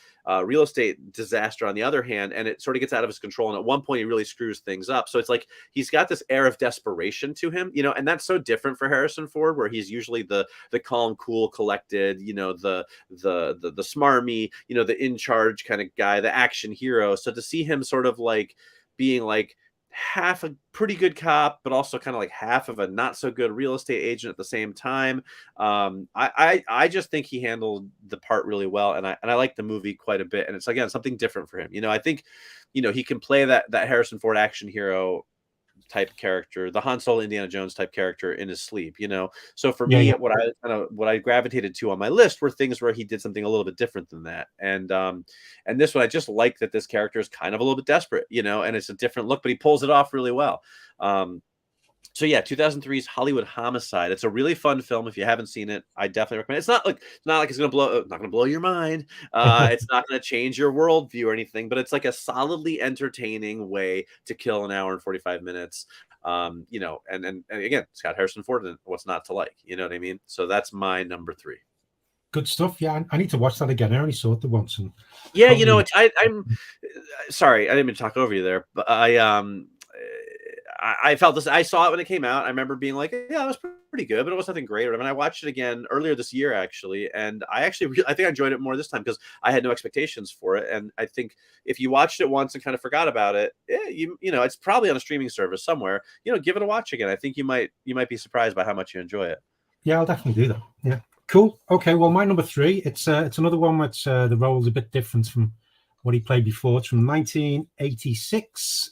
real estate disaster on the other hand, and it sort of gets out of his control. And at one point, he really screws things up. So it's like he's got this air of desperation to him, and that's so different for Harrison Ford, where he's usually the calm, cool, collected, the smarmy, the in charge kind of guy, the action hero. So to see him sort of like being like half a pretty good cop, but also kind of like half of a not so good real estate agent at the same time. I just think he handled the part really well, and I like the movie quite a bit. And it's, again, something different for him. I think he can play that Harrison Ford action hero type character, the Han Solo Indiana Jones type character in his sleep. So for me, what I gravitated to on my list were things where he did something a little bit different than that. And this one, I just like that this character is kind of a little bit desperate, and it's a different look, but he pulls it off really well. So yeah, 2003's Hollywood Homicide. It's a really fun film. If you haven't seen it, I definitely recommend it. It's not like it's not gonna blow your mind. It's not gonna change your worldview or anything, but it's like a solidly entertaining way to kill an hour and 45 minutes. And again, it's got Harrison Ford in it. What's not to like? You know what I mean? So that's my number 3. Good stuff. Yeah, I need to watch that again. I only saw it the once. And yeah, I'm sorry, I didn't mean to talk over you there, but I felt this. I saw it when it came out. I remember being like, yeah, it was pretty good, but it was nothing great. I mean, I watched it again earlier this year, actually. And I think I enjoyed it more this time because I had no expectations for it. And I think if you watched it once and kind of forgot about it, it's probably on a streaming service somewhere, give it a watch again. I think you might be surprised by how much you enjoy it. Yeah, I'll definitely do that. Yeah. Cool. Okay. Well, my number 3. It's another one which the role's a bit different from what he played before. It's from 1986,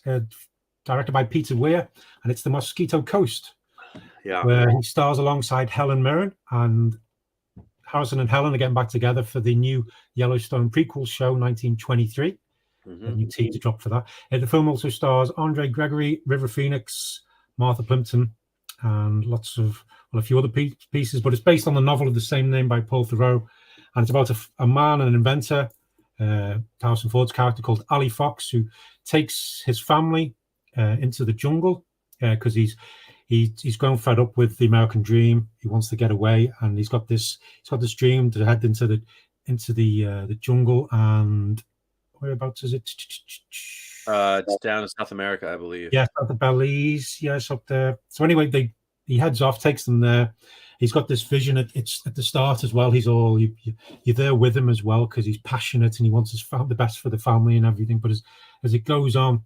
directed by Peter Weir, and it's The Mosquito Coast, where he stars alongside Helen Mirren, and Harrison and Helen are getting back together for the new Yellowstone prequel show, 1923. A new teaser drop for that. The film also stars Andre Gregory, River Phoenix, Martha Plimpton, and a few other pieces. But it's based on the novel of the same name by Paul Theroux, and it's about a man, an inventor, Harrison Ford's character called Ali Fox, who takes his family into the jungle because he's grown fed up with the American dream. He wants to get away, and he's got this dream to head into the jungle. And whereabouts is it? It's down in South America, I believe. Yeah, south of Belize. Yes, up there. So anyway, he heads off, takes them there. He's got this vision at the start as well. He's all you're there with him as well because he's passionate and he wants the best for the family and everything. But as it goes on,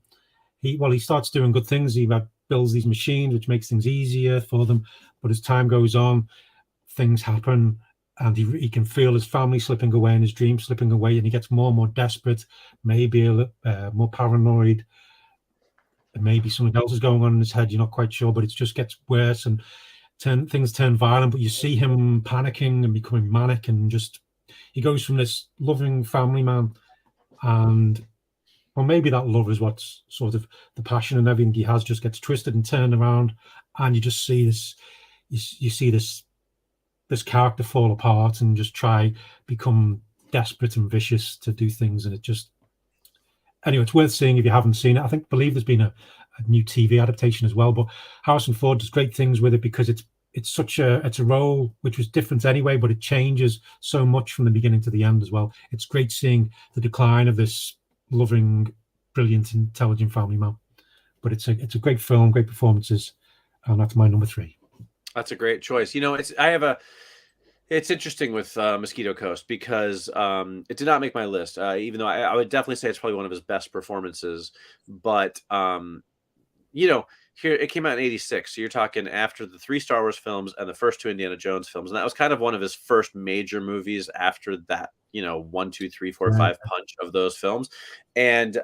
he starts doing good things. He builds these machines, which makes things easier for them. But as time goes on, things happen, and he can feel his family slipping away and his dreams slipping away, and he gets more and more desperate, maybe a little more paranoid. And maybe something else is going on in his head. You're not quite sure, but it just gets worse and things turn violent. But you see him panicking and becoming manic, and just he goes from this loving family man, and well, maybe that love is what's sort of the passion and everything he has just gets twisted and turned around, and you just see this. You see this character fall apart and just become desperate and vicious to do things, and it just. Anyway, it's worth seeing if you haven't seen it. I believe there's been a new TV adaptation as well. But Harrison Ford does great things with it because it's a role which was different anyway, but it changes so much from the beginning to the end as well. It's great seeing the decline of this loving, brilliant, intelligent family man. But it's a great film, great performances, and that's my number 3. That's a great choice. It's interesting with Mosquito Coast because it did not make my list, even though I would definitely say it's probably one of his best performances. But, here it came out in 86. So you're talking after the 3 Star Wars films and the first 2 Indiana Jones films. And that was kind of one of his first major movies after that, 1, 2, 3, 4, 5 punch of those films. And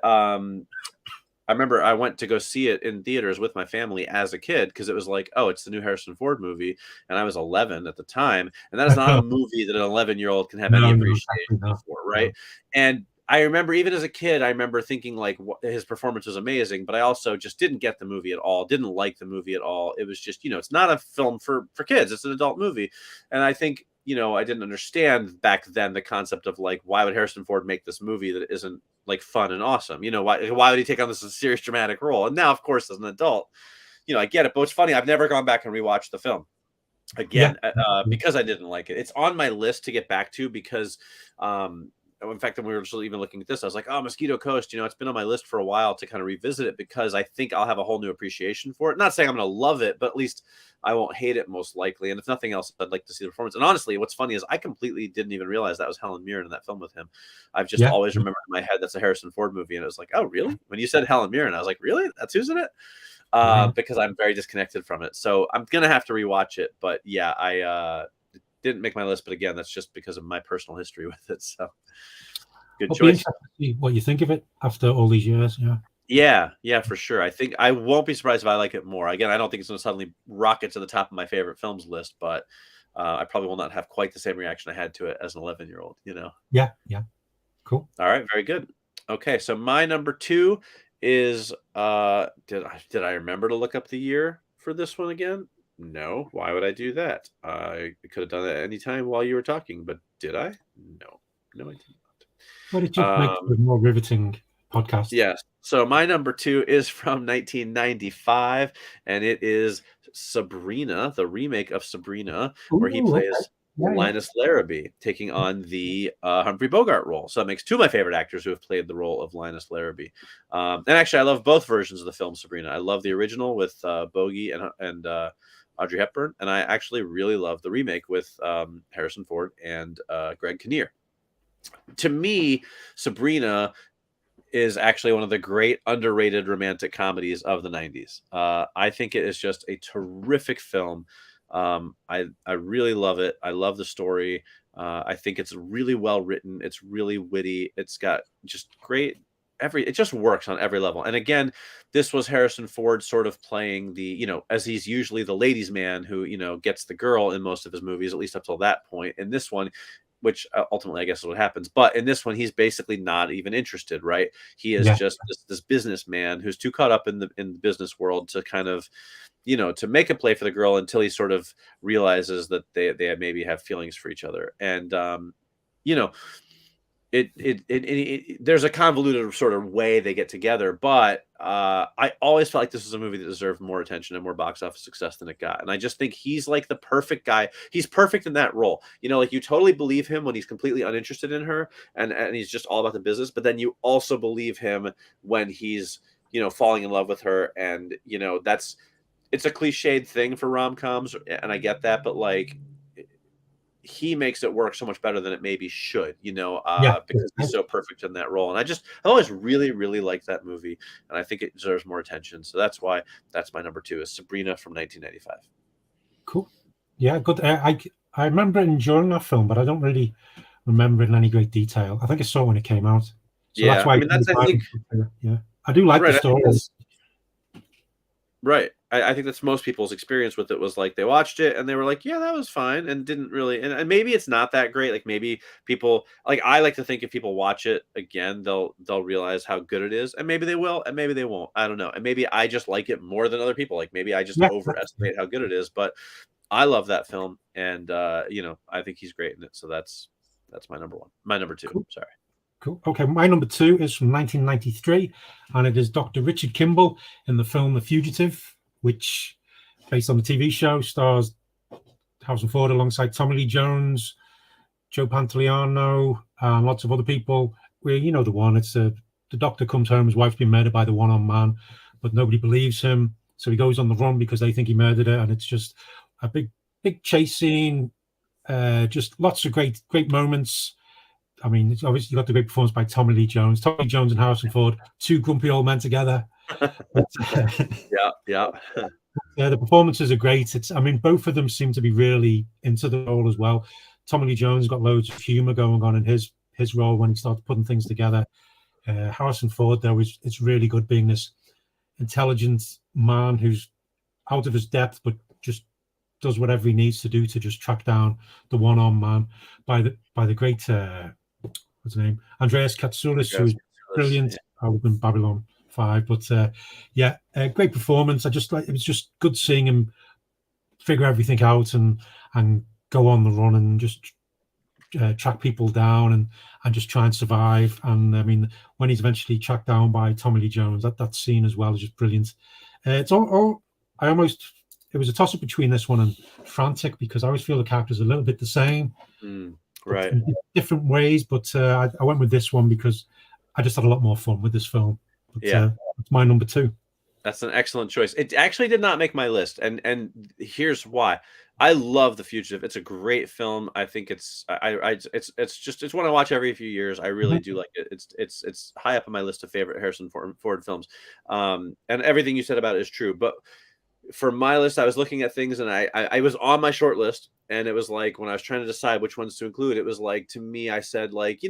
I remember I went to go see it in theaters with my family as a kid because it was like, oh, it's the new Harrison Ford movie. And I was 11 at the time. And that is not a movie that an 11-year-old can have any appreciation for, right? And I remember even as a kid, I remember thinking like his performance was amazing, but I also just didn't get the movie at all, didn't like the movie at all. It was just, it's not a film for kids. It's an adult movie. And I think, I didn't understand back then the concept of like, why would Harrison Ford make this movie that isn't like fun and awesome? Why would he take on this serious dramatic role? And now, of course, as an adult, I get it. But it's funny, I've never gone back and rewatched the film again because I didn't like it. It's on my list to get back to because in fact, when we were just even looking at this, I was like, oh, Mosquito Coast, it's been on my list for a while to kind of revisit it because I think I'll have a whole new appreciation for it. Not saying I'm going to love it, but at least I won't hate it most likely. And if nothing else, I'd like to see the performance. And honestly, what's funny is I completely didn't even realize that was Helen Mirren in that film with him. I've just always remembered in my head that's a Harrison Ford movie. And it was like, oh, really? When you said Helen Mirren, I was like, really? That's who's in it? Because I'm very disconnected from it. So I'm going to have to rewatch it. But yeah, I didn't make my list. But again, that's just because of my personal history with it. So good choice. What you think of it after all these years? Yeah, for sure. I think I won't be surprised if I like it more. Again, I don't think it's going to suddenly rocket to the top of my favorite films list, but I probably will not have quite the same reaction I had to it as an 11-year-old. Yeah. Cool. All right, very good. Okay, so my number 2 is did I remember to look up the year for this one again? No. Why would I do that? I could have done that any time while you were talking, but did I? No, I did not. But it just makes it a more riveting podcast. Yes. So my number 2 is from 1995, and it is Sabrina, the remake of Sabrina, where he plays Linus Larrabee, taking on the Humphrey Bogart role. So that makes 2 of my favorite actors who have played the role of Linus Larrabee. And actually, I love both versions of the film Sabrina. I love the original with Bogey and Audrey Hepburn, and I actually really love the remake with Harrison Ford and Greg Kinnear. To me, Sabrina is actually one of the great underrated romantic comedies of the 90s. I think it is just a terrific film. I really love it. I love the story. I think it's really well written. It's really witty. It's got just great it just works on every level. And again, this was Harrison Ford sort of playing the, as he's usually the ladies' man who, gets the girl in most of his movies, at least up till that point. In this one, which ultimately I guess is what happens. But in this one, he's basically not even interested, right? He is just this businessman who's too caught up in the business world to kind of, to make a play for the girl until he sort of realizes that they maybe have feelings for each other. And, there's a convoluted sort of way they get together, but I always felt like this was a movie that deserved more attention and more box office success than it got. And I just think he's like the perfect guy. He's perfect in that role. Like you totally believe him when he's completely uninterested in her and he's just all about the business. But then you also believe him when he's, falling in love with her. And, it's a cliched thing for rom-coms, and I get that, but like he makes it work so much better than it maybe should, because he's so perfect in that role. And I always really, really like that movie, and I think it deserves more attention. So that's why that's my number 2 is Sabrina from 1995. Cool. Yeah, good. I remember enjoying that film, but I don't really remember it in any great detail. I think I saw it when it came out. So that's why I do like the story. Right. I think that's most people's experience with it was like they watched it and they were like, yeah, that was fine, and didn't really and maybe it's not that great. Like maybe people like I like to think if people watch it again, they'll realize how good it is, and maybe they will, and maybe they won't. I don't know. And maybe I just like it more than other people. Like maybe I just overestimate how good it is, but I love that film, and I think he's great in it. So that's my number 1. My number 2. Cool. Sorry. Cool. Okay, my number 2 is from 1993, and it is Dr. Richard Kimball in the film The Fugitive, which, based on the TV show, stars Harrison Ford alongside Tommy Lee Jones, Joe Pantoliano, and lots of other people. Where you know the one, it's the doctor comes home, his wife's been murdered by the one-armed man, but nobody believes him, so he goes on the run because they think he murdered her, and it's just a big chase scene. Just lots of great moments. I mean, it's obviously you got the great performance by Tommy Lee Jones. Tommy Lee Jones and Harrison Ford, 2 grumpy old men together. Yeah. The performances are great. I mean, both of them seem to be really into the role as well. Tommy Lee Jones got loads of humor going on in his role when he started putting things together. Harrison Ford, though, it's really good being this intelligent man who's out of his depth, but just does whatever he needs to do to just track down the one-armed man by the great what's his name, Andreas Katsoulis, who's brilliant. I was in Babylon 5, but great performance. It was just good seeing him figure everything out and go on the run and just track people down and just try and survive. And I mean, when he's eventually tracked down by Tommy Lee Jones, that scene as well is just brilliant. It was a toss-up between this one and Frantic, because I always feel the characters are a little bit the same, right, in different ways. But I went with this one because I just had a lot more fun with this film. But, it's my number 2. That's an excellent choice. It actually did not make my list, and here's why. I love The Fugitive. It's a great film. I think it's one I watch every few years. I really do like it. It's high up on my list of favorite Harrison Ford films. And everything you said about it is true, but for my list, I was looking at things, and I was on my short list, and it was like when I was trying to decide which ones to include, it was like, to me, I said, like,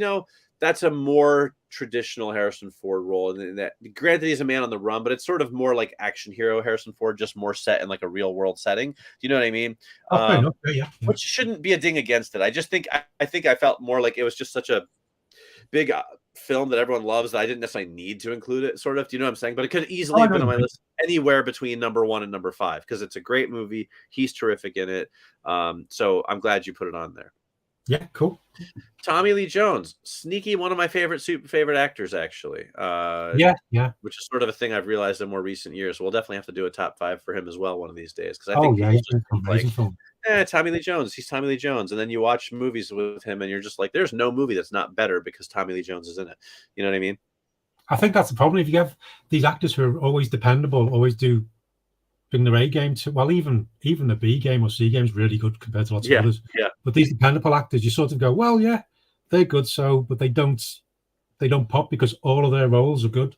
that's a more traditional Harrison Ford role. And that, granted, he's a man on the run, but it's sort of more like action hero Harrison Ford, just more set in like a real world setting. Do you know what I mean? Yeah. Which shouldn't be a ding against it. I just think I think I felt more like it was just such a big film that everyone loves that I didn't necessarily need to include it, sort of. Do you know what I'm saying? But it could easily have been on my list anywhere between number 1 and number 5, because it's a great movie. He's terrific in it. So I'm glad you put it on there. Yeah, cool. Tommy Lee Jones, sneaky one of my super favorite actors, actually. Yeah. Which is sort of a thing I've realized in more recent years. We'll definitely have to do a top 5 for him as well one of these days, because I think Tommy Lee Jones. He's Tommy Lee Jones, and then you watch movies with him, and you're just like, there's no movie that's not better because Tommy Lee Jones is in it. You know what I mean? I think that's the problem. If you have these actors who are always dependable, always do bring their A game to, well, even the B game or C game is really good compared to lots of others. Yeah. But these dependable actors, you sort of go, well, yeah, they're good, but they don't pop because all of their roles are good.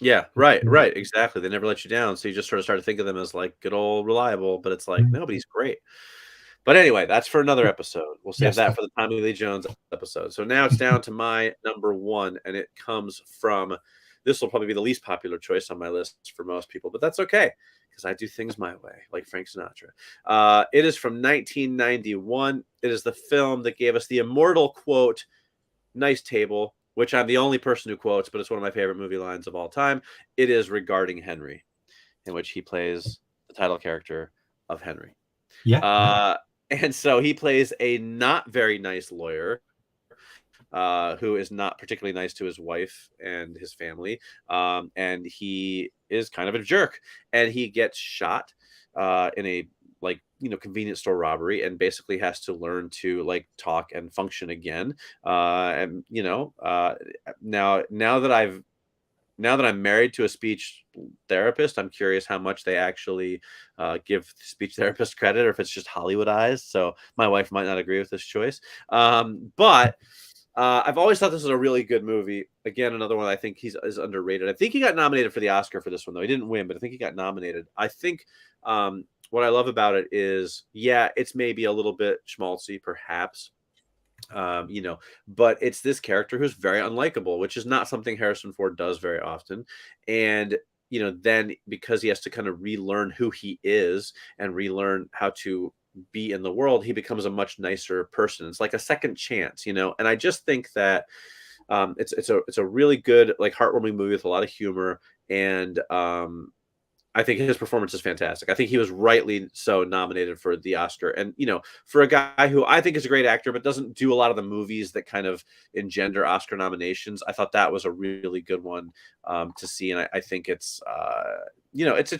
Yeah, right, exactly. They never let you down, so you just sort of start to think of them as like good old reliable, but it's like, Mm. no, but he's great. But anyway, that's for another episode. We'll save Yes. that for the Tommy Lee Jones episode. So now it's down to my number one, and it comes from this will probably be the least popular choice on my list for most people, but that's okay because I do things my way, like Frank Sinatra. It is from 1991. It is the film that gave us the immortal quote, "Nice table," which I'm the only person who quotes, but it's one of my favorite movie lines of all time. It is regarding Henry, in which he plays the title character of Henry. Yeah. And so he plays a not very nice lawyer who is not particularly nice to his wife and his family. And he is kind of a jerk. And he gets shot in a convenience store robbery and basically has to learn to like talk and function again. Now that I'm married to a speech therapist, I'm curious how much they actually give speech therapist credit, or if it's just Hollywoodized. So my wife might not agree with this choice. But I've always thought this was a really good movie. Again, another one I think is underrated. I think he got nominated for the Oscar for this one, though. He didn't win, but I think he got nominated. I think what I love about it is, yeah, it's maybe a little bit schmaltzy, perhaps. But it's this character who's very unlikable, which is not something Harrison Ford does very often. And then because he has to kind of relearn who he is and relearn how to be in the world, he becomes a much nicer person. It's like a second chance, and I just think that it's a really good, like, heartwarming movie with a lot of humor. And I think his performance is fantastic. I think he was rightly so nominated for the Oscar. And, for a guy who I think is a great actor, but doesn't do a lot of the movies that kind of engender Oscar nominations, I thought that was a really good one to see. And I think it's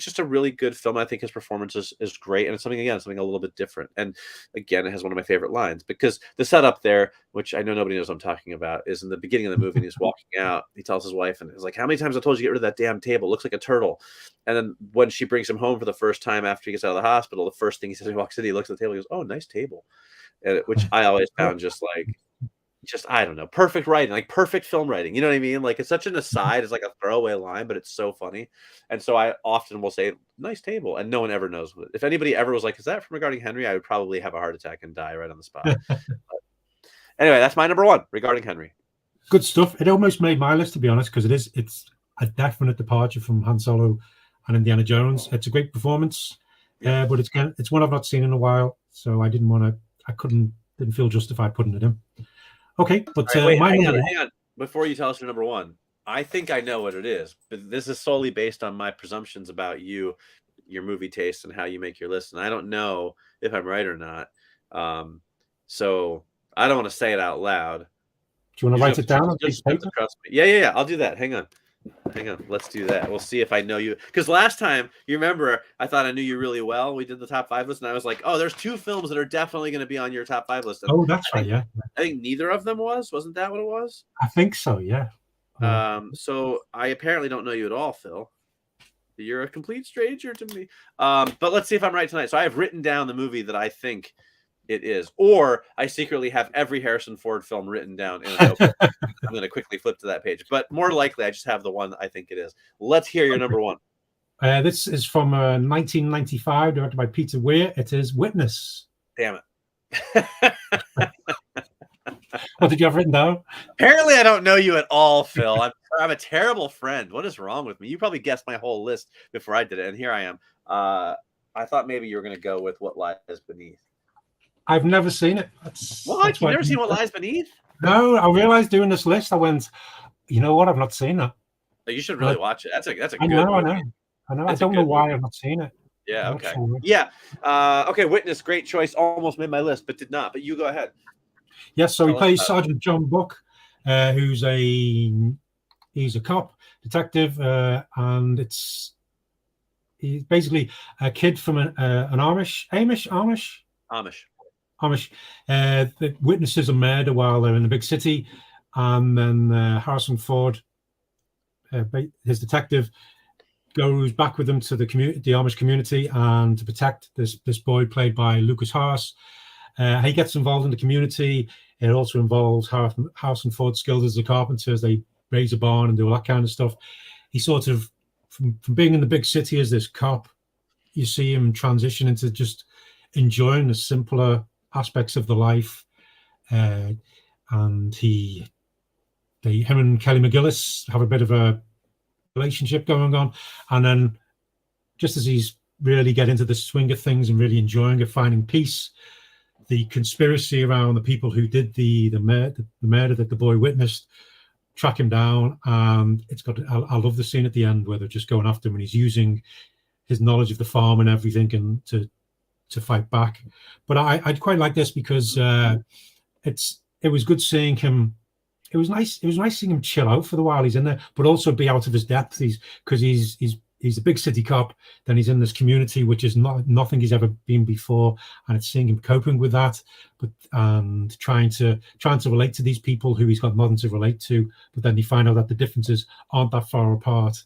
just a really good film. I think his performance is great. And it's something a little bit different. And again, it has one of my favorite lines, because the setup there, which I know nobody knows what I'm talking about, is in the beginning of the movie, and he's walking out. He tells his wife, and he's like, "How many times I told you to get rid of that damn table? It looks like a turtle." And then when she brings him home for the first time after he gets out of the hospital, the first thing he says when he walks in, he looks at the table, he goes, "Oh, nice table." Which I always found just I don't know, perfect writing, like perfect film writing. You know what I mean? Like, it's such an aside, it's like a throwaway line, but it's so funny. And so I often will say, "Nice table," and no one ever knows. If anybody ever was like, "Is that from Regarding Henry?" I would probably have a heart attack and die right on the spot. Anyway, that's my number one, Regarding Henry. Good stuff. It almost made my list, to be honest, because it's a definite departure from Han Solo and Indiana Jones. It's a great performance, but it's one I've not seen in a while, so I didn't feel justified putting it in. Okay, but right, hang on. Before you tell us your number one, I think I know what it is, but this is solely based on my presumptions about you, your movie taste, and how you make your list, and I don't know if I'm right or not. So I don't want to say it out loud. Do you want to write it down on piece of paper? Trust me. Yeah. I'll do that. Hang on. Let's do that. We'll see if I know you. Because last time, you remember, I thought I knew you really well. We did the top 5 list, and I was like, "Oh, there's 2 films that are definitely going to be on your top 5 list." And that's right. Yeah. I think neither of them was. Wasn't that what it was? I think so. Yeah. So I apparently don't know you at all, Phil. You're a complete stranger to me. But let's see if I'm right tonight. So I have written down the movie that I think it is, or I secretly have every Harrison Ford film written down in a notebook. I'm going to quickly flip to that page, but more likely I just have the one I think it is. Let's hear your number one. This is from 1995, directed by Peter Weir. It is Witness. Damn it. What did you have written down? Apparently I don't know you at all, Phil. I'm a terrible friend. What is wrong with me? You probably guessed my whole list before I did it, and here I am. I thought maybe you were going to go with What Lies Beneath. I've never seen it. What? You've never seen What Lies Beneath? No, I realized doing this list, I went, you know what? I've not seen that. You should really watch it. That's a good movie. I know. That's I don't know why I've not seen it. Yeah, okay. Yeah. Okay, Witness, great choice. Almost made my list, but did not. But you go ahead. Yes, so he plays Sergeant John Buck, he's a cop, detective, and he's basically a kid from an Amish that witnesses a murder while they're in the big city, and then Harrison Ford, his detective, goes back with them to the Amish community, and to protect this boy played by Lucas Haas. He gets involved in the community. It also involves Harrison Ford's skills as a carpenter, as they raise a barn and do all that kind of stuff. he sort of from being in the big city as this cop, you see him transition into just enjoying the simpler aspects of the life. And him and Kelly McGillis have a bit of a relationship going on. And then just as he's really getting into the swing of things and really enjoying it, finding peace, the conspiracy around the people who did the murder that the boy witnessed track him down. And I love the scene at the end where they're just going after him and he's using his knowledge of the farm and everything and to fight back. But I'd quite like this because it was good seeing him. It was nice seeing him chill out for the while he's in there, but also be out of his depth. He's a big city cop. Then he's in this community, which is nothing he's ever been before, and it's seeing him coping with that, and trying to relate to these people who he's got nothing to relate to. But then you find out that the differences aren't that far apart,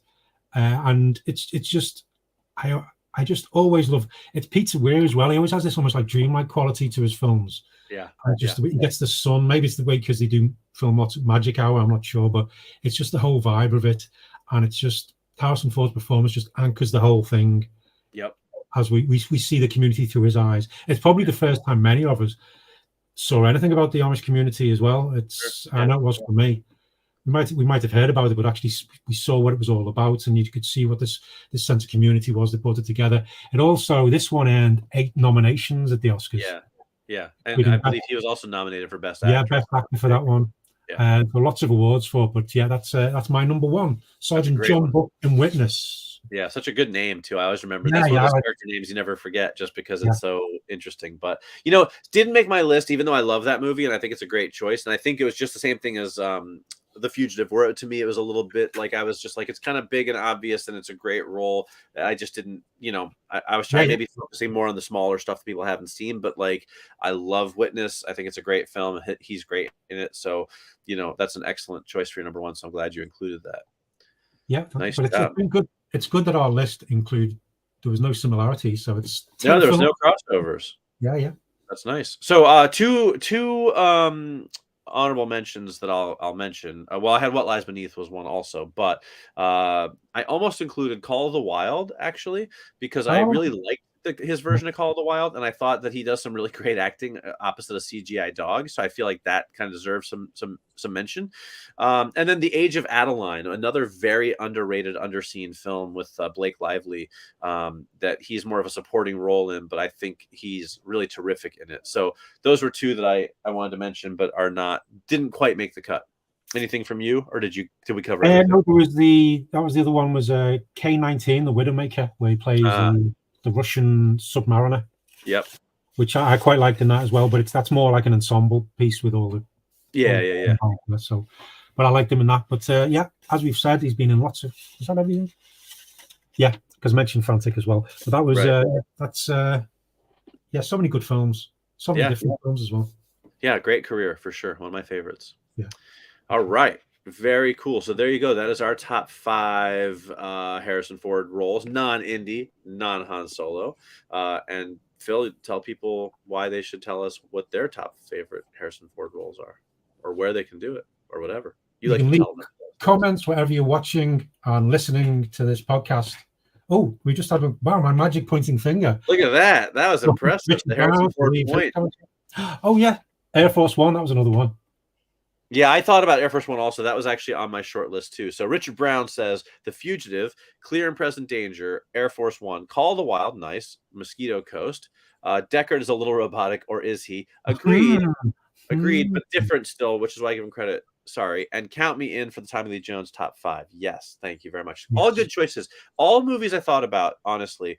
and it's just I just always love. It's Peter Weir as well. He always has this almost like dreamlike quality to his films. Yeah. He gets the sun. Maybe it's the way because they do film lots of Magic Hour. I'm not sure, but it's just the whole vibe of it, and it's just Harrison Ford's performance just anchors the whole thing. Yep. As we see the community through his eyes. It's probably the first time many of us saw anything about the Amish community as well. I know it was for me. We might have heard about it, but actually we saw what it was all about, and you could see what this sense of community was that brought it together. And also, this one earned 8 nominations at the Oscars. Yeah, and I believe he was also nominated for Best Actor. Yeah, Best Actor for that one. Yeah. For lots of awards for it, but yeah, that's my number one. Sergeant John Buck in Witness. Yeah, such a good name too. I always remember that's one of those character names you never forget just because it's so interesting. But didn't make my list, even though I love that movie and I think it's a great choice. And I think it was just the same thing as The Fugitive, where to me it was a little bit like I was just like, it's kind of big and obvious and it's a great role. I just didn't, I was trying maybe focusing more on the smaller stuff that people haven't seen, but like I love Witness. I think it's a great film. He's great in it. So, that's an excellent choice for your number one. So I'm glad you included that. Yeah, nice. But it's been good. It's good that our list there was no similarity. So it's there was no crossovers. Yeah. That's nice. So two honorable mentions that I'll mention. Well, I had What Lies Beneath was one also, but I almost included Call of the Wild actually because I really liked his version of Call of the Wild, and I thought that he does some really great acting opposite a CGI dog. So I feel like that kind of deserves some mention. And then The Age of Adeline, another very underrated, underseen film with Blake Lively that he's more of a supporting role in, but I think he's really terrific in it. So those were two that I wanted to mention, but didn't quite make the cut. Anything from you, or did we cover everything? No, that was the other one was K-19, The Widowmaker, where he plays the Russian submariner. Yep. Which I quite liked in that as well, but that's more like an ensemble piece with all the yeah. So, but I liked him in that. But as we've said, he's been in lots of. Is that everything? Yeah, because I mentioned Frantic as well. But that was so many good films, so many different films as well. Yeah, great career for sure. One of my favorites. Yeah. All right. Very cool. So there you go. That is our top 5 Harrison Ford roles, non-Indy, non-Han Solo. And Phil, tell people why they should tell us what their top favorite Harrison Ford roles are, or where they can do it, or whatever. You like to tell them. Comments wherever you're watching and listening to this podcast. Oh, we just had my magic pointing finger. Look at that. That was impressive. The Harrison Ford point. Oh yeah, Air Force One. That was another one. Yeah, I thought about Air Force One also. That was actually on my short list too. So Richard Brown says The Fugitive, Clear and Present Danger, Air Force One, Call of the Wild, nice, Mosquito Coast. Deckard is a little robotic, or is he? Agreed, but different still, which is why I give him credit. Sorry, and Count Me In for the Tommy Lee Jones top 5. Yes, thank you very much. Yes. All good choices. All movies I thought about, honestly.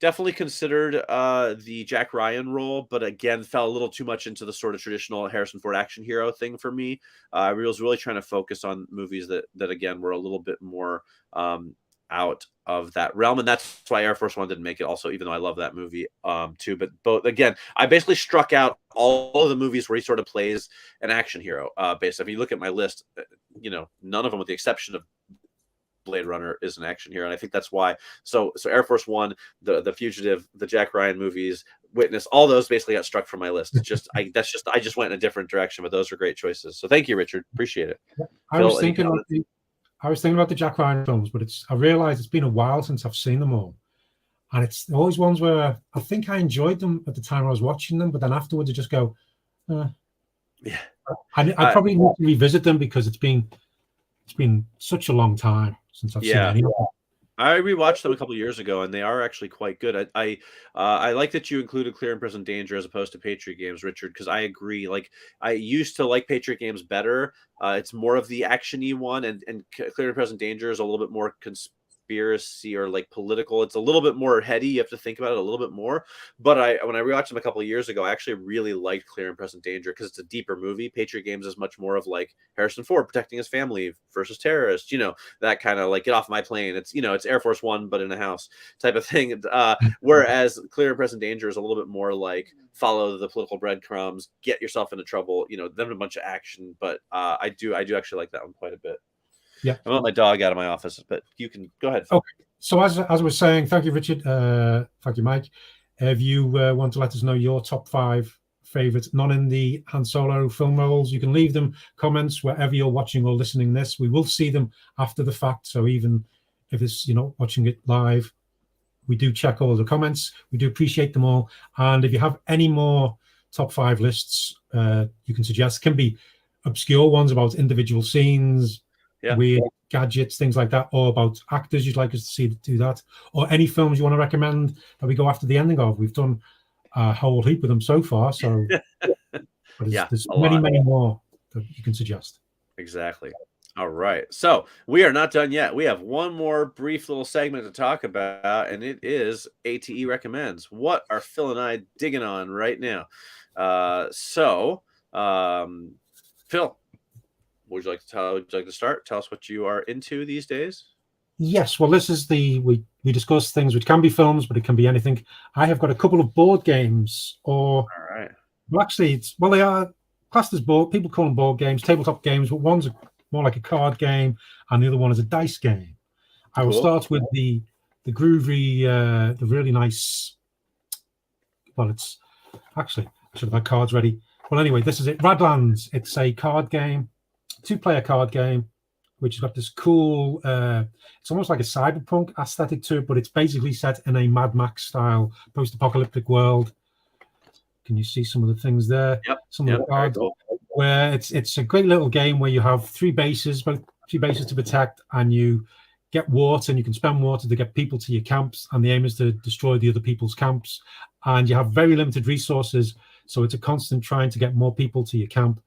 Definitely considered the Jack Ryan role, but again, fell a little too much into the sort of traditional Harrison Ford action hero thing for me. I was really trying to focus on movies that again, were a little bit more out of that realm. And that's why Air Force One didn't make it also, even though I love that movie too. But both, again, I basically struck out all of the movies where he sort of plays an action hero. Basically, if you look at my list, none of them with the exception of Blade Runner is an action hero, and I think that's why. So Air Force One, the Fugitive, the Jack Ryan movies, Witness, all those basically got struck from my list. I just went in a different direction, but those were great choices. So thank you, Richard. Appreciate it. I was thinking about the Jack Ryan films, but I realized it's been a while since I've seen them all. And it's always ones where I think I enjoyed them at the time I was watching them, but then afterwards I just go, yeah. I probably need to revisit them because it's been such a long time since I've seen any of them. I rewatched them a couple years ago, and they are actually quite good. I like that you included Clear and Present Danger as opposed to Patriot Games, Richard, because I agree. Like, I used to like Patriot Games better. It's more of the action-y one, and Clear and Present Danger is a little bit more conspiracy or like political. It's a little bit more heady. You have to think about it a little bit more. But when I rewatched them a couple of years ago, I actually really liked Clear and Present Danger because it's a deeper movie. Patriot Games is much more of like Harrison Ford protecting his family versus terrorists, that kind of like get off my plane. It's, it's Air Force One, but in a house type of thing. Whereas Clear and Present Danger is a little bit more like follow the political breadcrumbs, get yourself into trouble, then a bunch of action. But I do actually like that one quite a bit. Yeah, I want my dog out of my office, but you can go ahead. Okay. So as I was saying, thank you, Richard. Thank you, Mike. If you want to let us know your top 5 favorite non-indie Han Solo film roles, you can leave them comments wherever you're watching or listening this. We will see them after the fact. So even if it's watching it live, we do check all the comments. We do appreciate them all. And if you have any more top 5 lists, you can suggest. It can be obscure ones about individual scenes. Yeah. Weird gadgets, things like that, or about actors you'd like us to see do that, or any films you want to recommend that we go after the ending of. We've done a whole heap of them so far, so but there's many more that you can suggest. Exactly. All right, so we are not done yet. We have one more brief little segment to talk about, and it is ATE recommends. What are Phil and I digging on right now? Phil, would you like to start? Tell us what you are into these days. Yes, well, this is we discuss things which can be films, but it can be anything. I have got a couple of board games, all right. Well, actually, they are classed as board. People call them board games, tabletop games, but one's more like a card game, and the other one is a dice game. I will start with the groovy, the really nice. Well, it's actually I should have had cards ready. Well, anyway, this is it. Radlands. It's a card game. 2-player card game, which has got this cool, it's almost like a cyberpunk aesthetic to it, but it's basically set in a Mad Max style post-apocalyptic world. Can you see some of the things there? Yep. Some of the cards, where it's a great little game where you have 3 bases to protect, and you get water, and you can spend water to get people to your camps, and the aim is to destroy the other people's camps, and you have very limited resources, so it's a constant trying to get more people to your camp,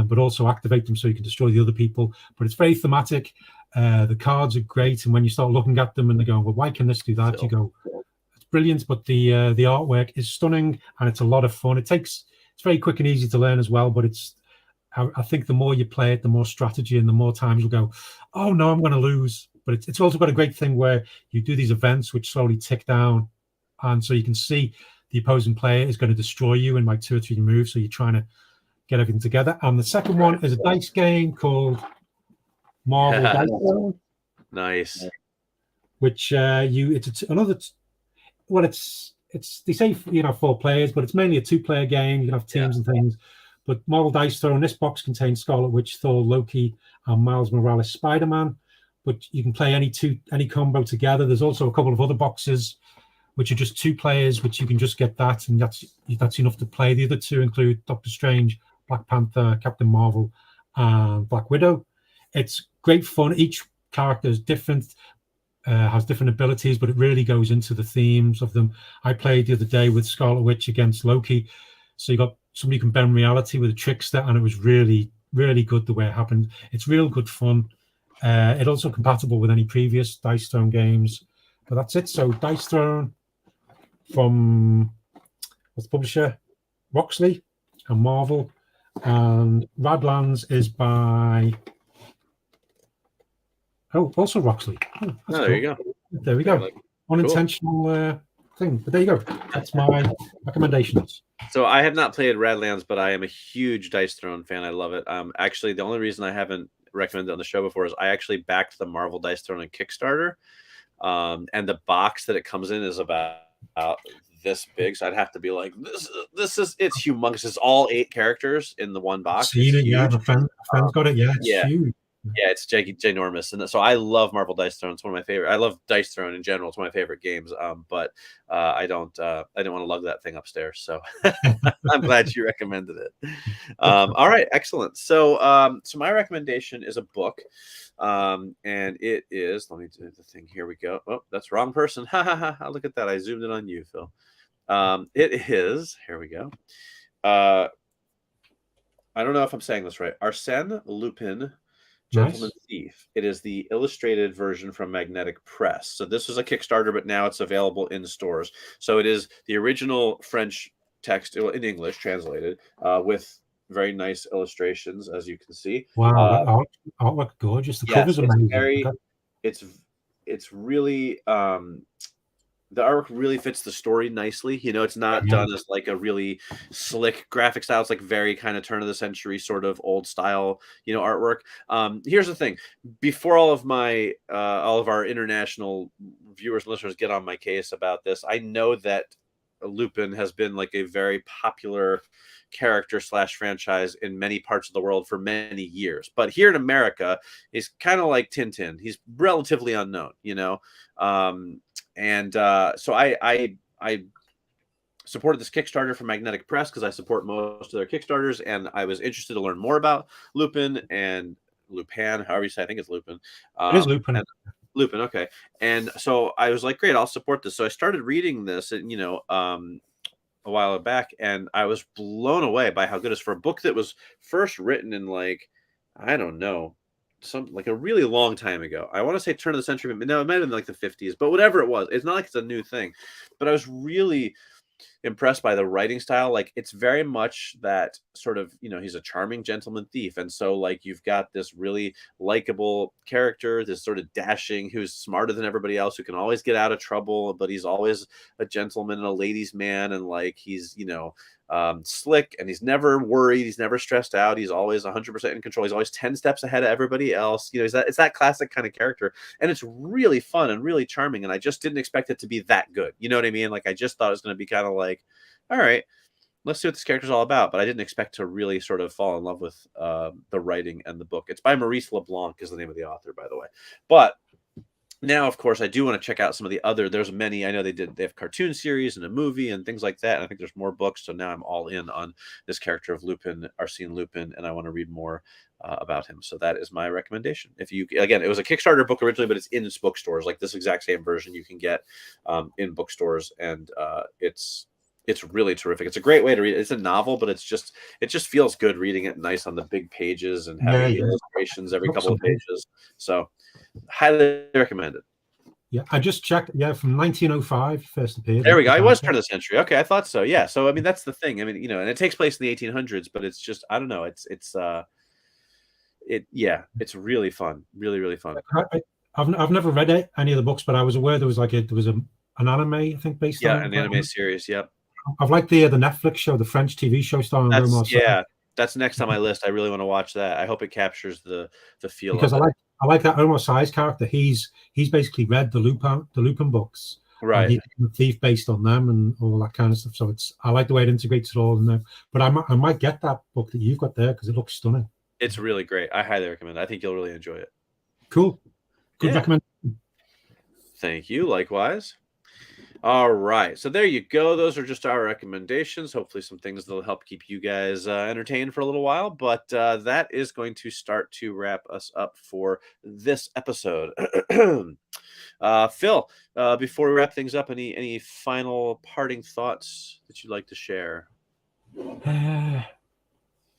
but also activate them so you can destroy the other people. But it's very thematic. The cards are great, and when you start looking at them and they're going, well, why can this do that? You go, it's brilliant. But the artwork is stunning, and it's a lot of fun. It's very quick and easy to learn as well. But I think the more you play it, the more strategy and the more times you'll go, oh no, I'm going to lose. But it's also got a great thing where you do these events which slowly tick down, and so you can see the opposing player is going to destroy you in like 2 or 3 moves. So you're trying to get everything together. And the second one is a dice game called Marvel Dice Throne. Nice. Which it's they say 4 players, but it's mainly a 2-player game. You can have teams and things. But Marvel Dice Throne, this box contains Scarlet Witch, Thor, Loki, and Miles Morales Spider-Man. But you can play any combo together. There's also a couple of other boxes which are just 2 players, which you can just get that, and that's enough to play. The other 2 include Doctor Strange, Black Panther, Captain Marvel, and Black Widow. It's great fun. Each character is different, has different abilities, but it really goes into the themes of them. I played the other day with Scarlet Witch against Loki. So you got somebody who can bend reality with a trickster, and it was really, really good the way it happened. It's real good fun. It's also compatible with any previous Dice Throne games. But that's it. So Dice Throne from what's the publisher? Roxley and Marvel. And Radlands is by also Roxley. There you go. There we go. Unintentional thing, but there you go. That's my recommendations. So I have not played Radlands, but I am a huge Dice Throne fan. I love it. Actually, the only reason I haven't recommended it on the show before is I actually backed the Marvel Dice Throne on Kickstarter, and the box that it comes in is about this big, so I'd have to be like, it's humongous. It's all 8 characters in the one box. Seen It's it, yeah. huge. My friend's got it. Yeah, it's Yeah. huge. Yeah, it's ginormous, and so I love Marvel Dice Throne. It's one of my favorite. I love Dice Throne in general. It's one of my favorite games. But I didn't want to lug that thing upstairs. So I'm glad you recommended it. All right, excellent. So so my recommendation is a book, and it is. Let me do the thing. Here we go. Oh, that's wrong person. Ha ha ha! Look at that. I zoomed in on you, Phil. It is. Here we go. I don't know if I'm saying this right. Arsène Lupin. Gentleman Thief. It is the illustrated version from Magnetic Press. So this was a Kickstarter, but now it's available in stores. So it is the original French text in English, translated, with very nice illustrations, as you can see. Wow, artwork gorgeous. The cover's amazing. It's really the artwork really fits the story nicely. It's not done as like a really slick graphic style. It's like very kind of turn of the century sort of old style, artwork. Here's the thing: before all of our international viewers and listeners get on my case about this, I know that Lupin has been like a very popular character / franchise in many parts of the world for many years. But here in America, he's kind of like Tintin. He's relatively unknown, so I supported this Kickstarter from Magnetic Press because I support most of their Kickstarters, and I was interested to learn more about Lupin, however you say. I think it's Lupin. It is Lupin. Lupin, okay. And so I was like, great, I'll support this. So I started reading this, and a while back, and I was blown away by how good it is for a book that was first written in like, I don't know, like a really long time ago. I want to say turn of the century, but no, it might have been like the 50s, but whatever it was, it's not like it's a new thing. But I was really impressed by the writing style. Like, it's very much that sort of, he's a charming gentleman thief, and so like you've got this really likable character, this sort of dashing, who's smarter than everybody else, who can always get out of trouble, but he's always a gentleman and a ladies' man, and like he's slick, and he's never worried, he's never stressed out, he's always 100% in control, he's always 10 steps ahead of everybody else. It's that classic kind of character, and it's really fun and really charming, and I just didn't expect it to be that good. You know what I mean? Like, I just thought it was going to be kind of like, all right, let's see what this character's all about. But I didn't expect to really sort of fall in love with the writing and the book. It's by Maurice LeBlanc is the name of the author, by the way. But now, of course, I do want to check out some of the other. There's many. I know they have cartoon series and a movie and things like that. And I think there's more books. So now I'm all in on this character of Lupin, Arsène Lupin, and I want to read more about him. So that is my recommendation. Again, it was a Kickstarter book originally, but it's in bookstores. Like, this exact same version you can get in bookstores, and it's really terrific. It's a great way to read. It's a novel, but it just feels good reading it nice on the big pages and having illustrations every couple of pages. So highly recommend it. Yeah, I just checked. Yeah, from 1905 first appeared. There we go. It was turn of the century. Okay, I thought so. Yeah. So I mean, that's the thing. I mean, and it takes place in the 1800s, but it's just, I don't know. It's really fun. Really, really fun. I've never read any of the books, but I was aware there was an anime, I think, based on it. Yeah, an anime series. Yep. I've liked the Netflix show, the French TV show starring Omar Sy. Yeah, that's next on my list. I really want to watch that. I hope it captures the feel. Because I like that Omar Sy's character. He's basically read the Lupin books, right? He's a thief based on them and all that kind of stuff. So I like the way it integrates it all in there. But I might get that book that you've got there because it looks stunning. It's really great. I highly recommend it. I think you'll really enjoy it. Cool. Good recommendation. Thank you. Likewise. All right. So there you go. Those are just our recommendations. Hopefully some things that'll help keep you guys entertained for a little while. But that is going to start to wrap us up for this episode. Phil, before we wrap things up, any final parting thoughts that you'd like to share?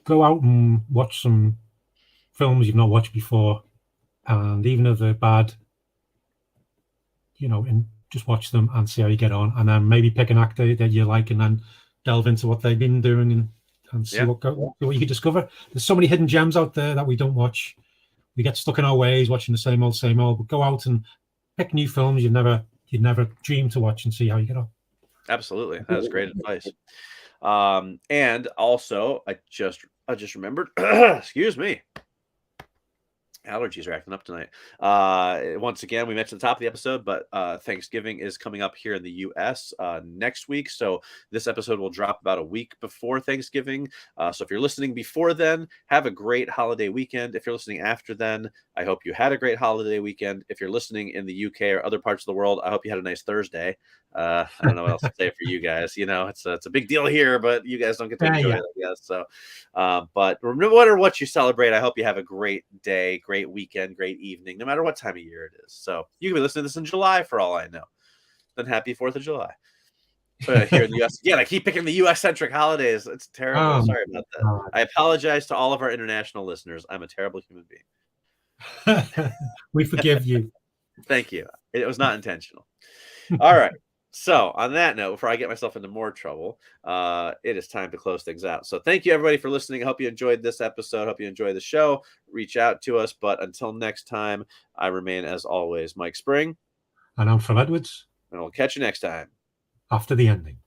Go out and watch some films you've not watched before. And even if they're bad, and just watch them and see how you get on, and then maybe pick an actor that you like and then delve into what they've been doing and see what you can discover. There's so many hidden gems out there that we don't watch. We get stuck in our ways watching the same old, but go out and pick new films you'd never dreamed to watch and see how you get on. Absolutely. That was great advice. And also, I just remembered, excuse me. Allergies are acting up tonight. Once again, we mentioned at the top of the episode, but Thanksgiving is coming up here in the U.S. Next week. So this episode will drop about a week before Thanksgiving. So if you're listening before then, have a great holiday weekend. If you're listening after then, I hope you had a great holiday weekend. If you're listening in the U.K. or other parts of the world, I hope you had a nice Thursday. I don't know what else to say for you guys. You know, it's a big deal here, but you guys don't get to enjoy it, I guess. So, but no matter what you celebrate, I hope you have a great day, great weekend, great evening, no matter what time of year it is. So you can be listening to this in July for all I know. Then happy 4th of July. But here in the U.S., again, I keep picking the U.S.-centric holidays. It's terrible. Sorry about that. I apologize to all of our international listeners. I'm a terrible human being. We forgive you. Thank you. It was not intentional. All right. So on that note, before I get myself into more trouble, it is time to close things out. So thank you, everybody, for listening. I hope you enjoyed this episode. Hope you enjoy the show. Reach out to us. But until next time, I remain, as always, Mike Spring. And I'm Phil Edwards. And we'll catch you next time. After the ending.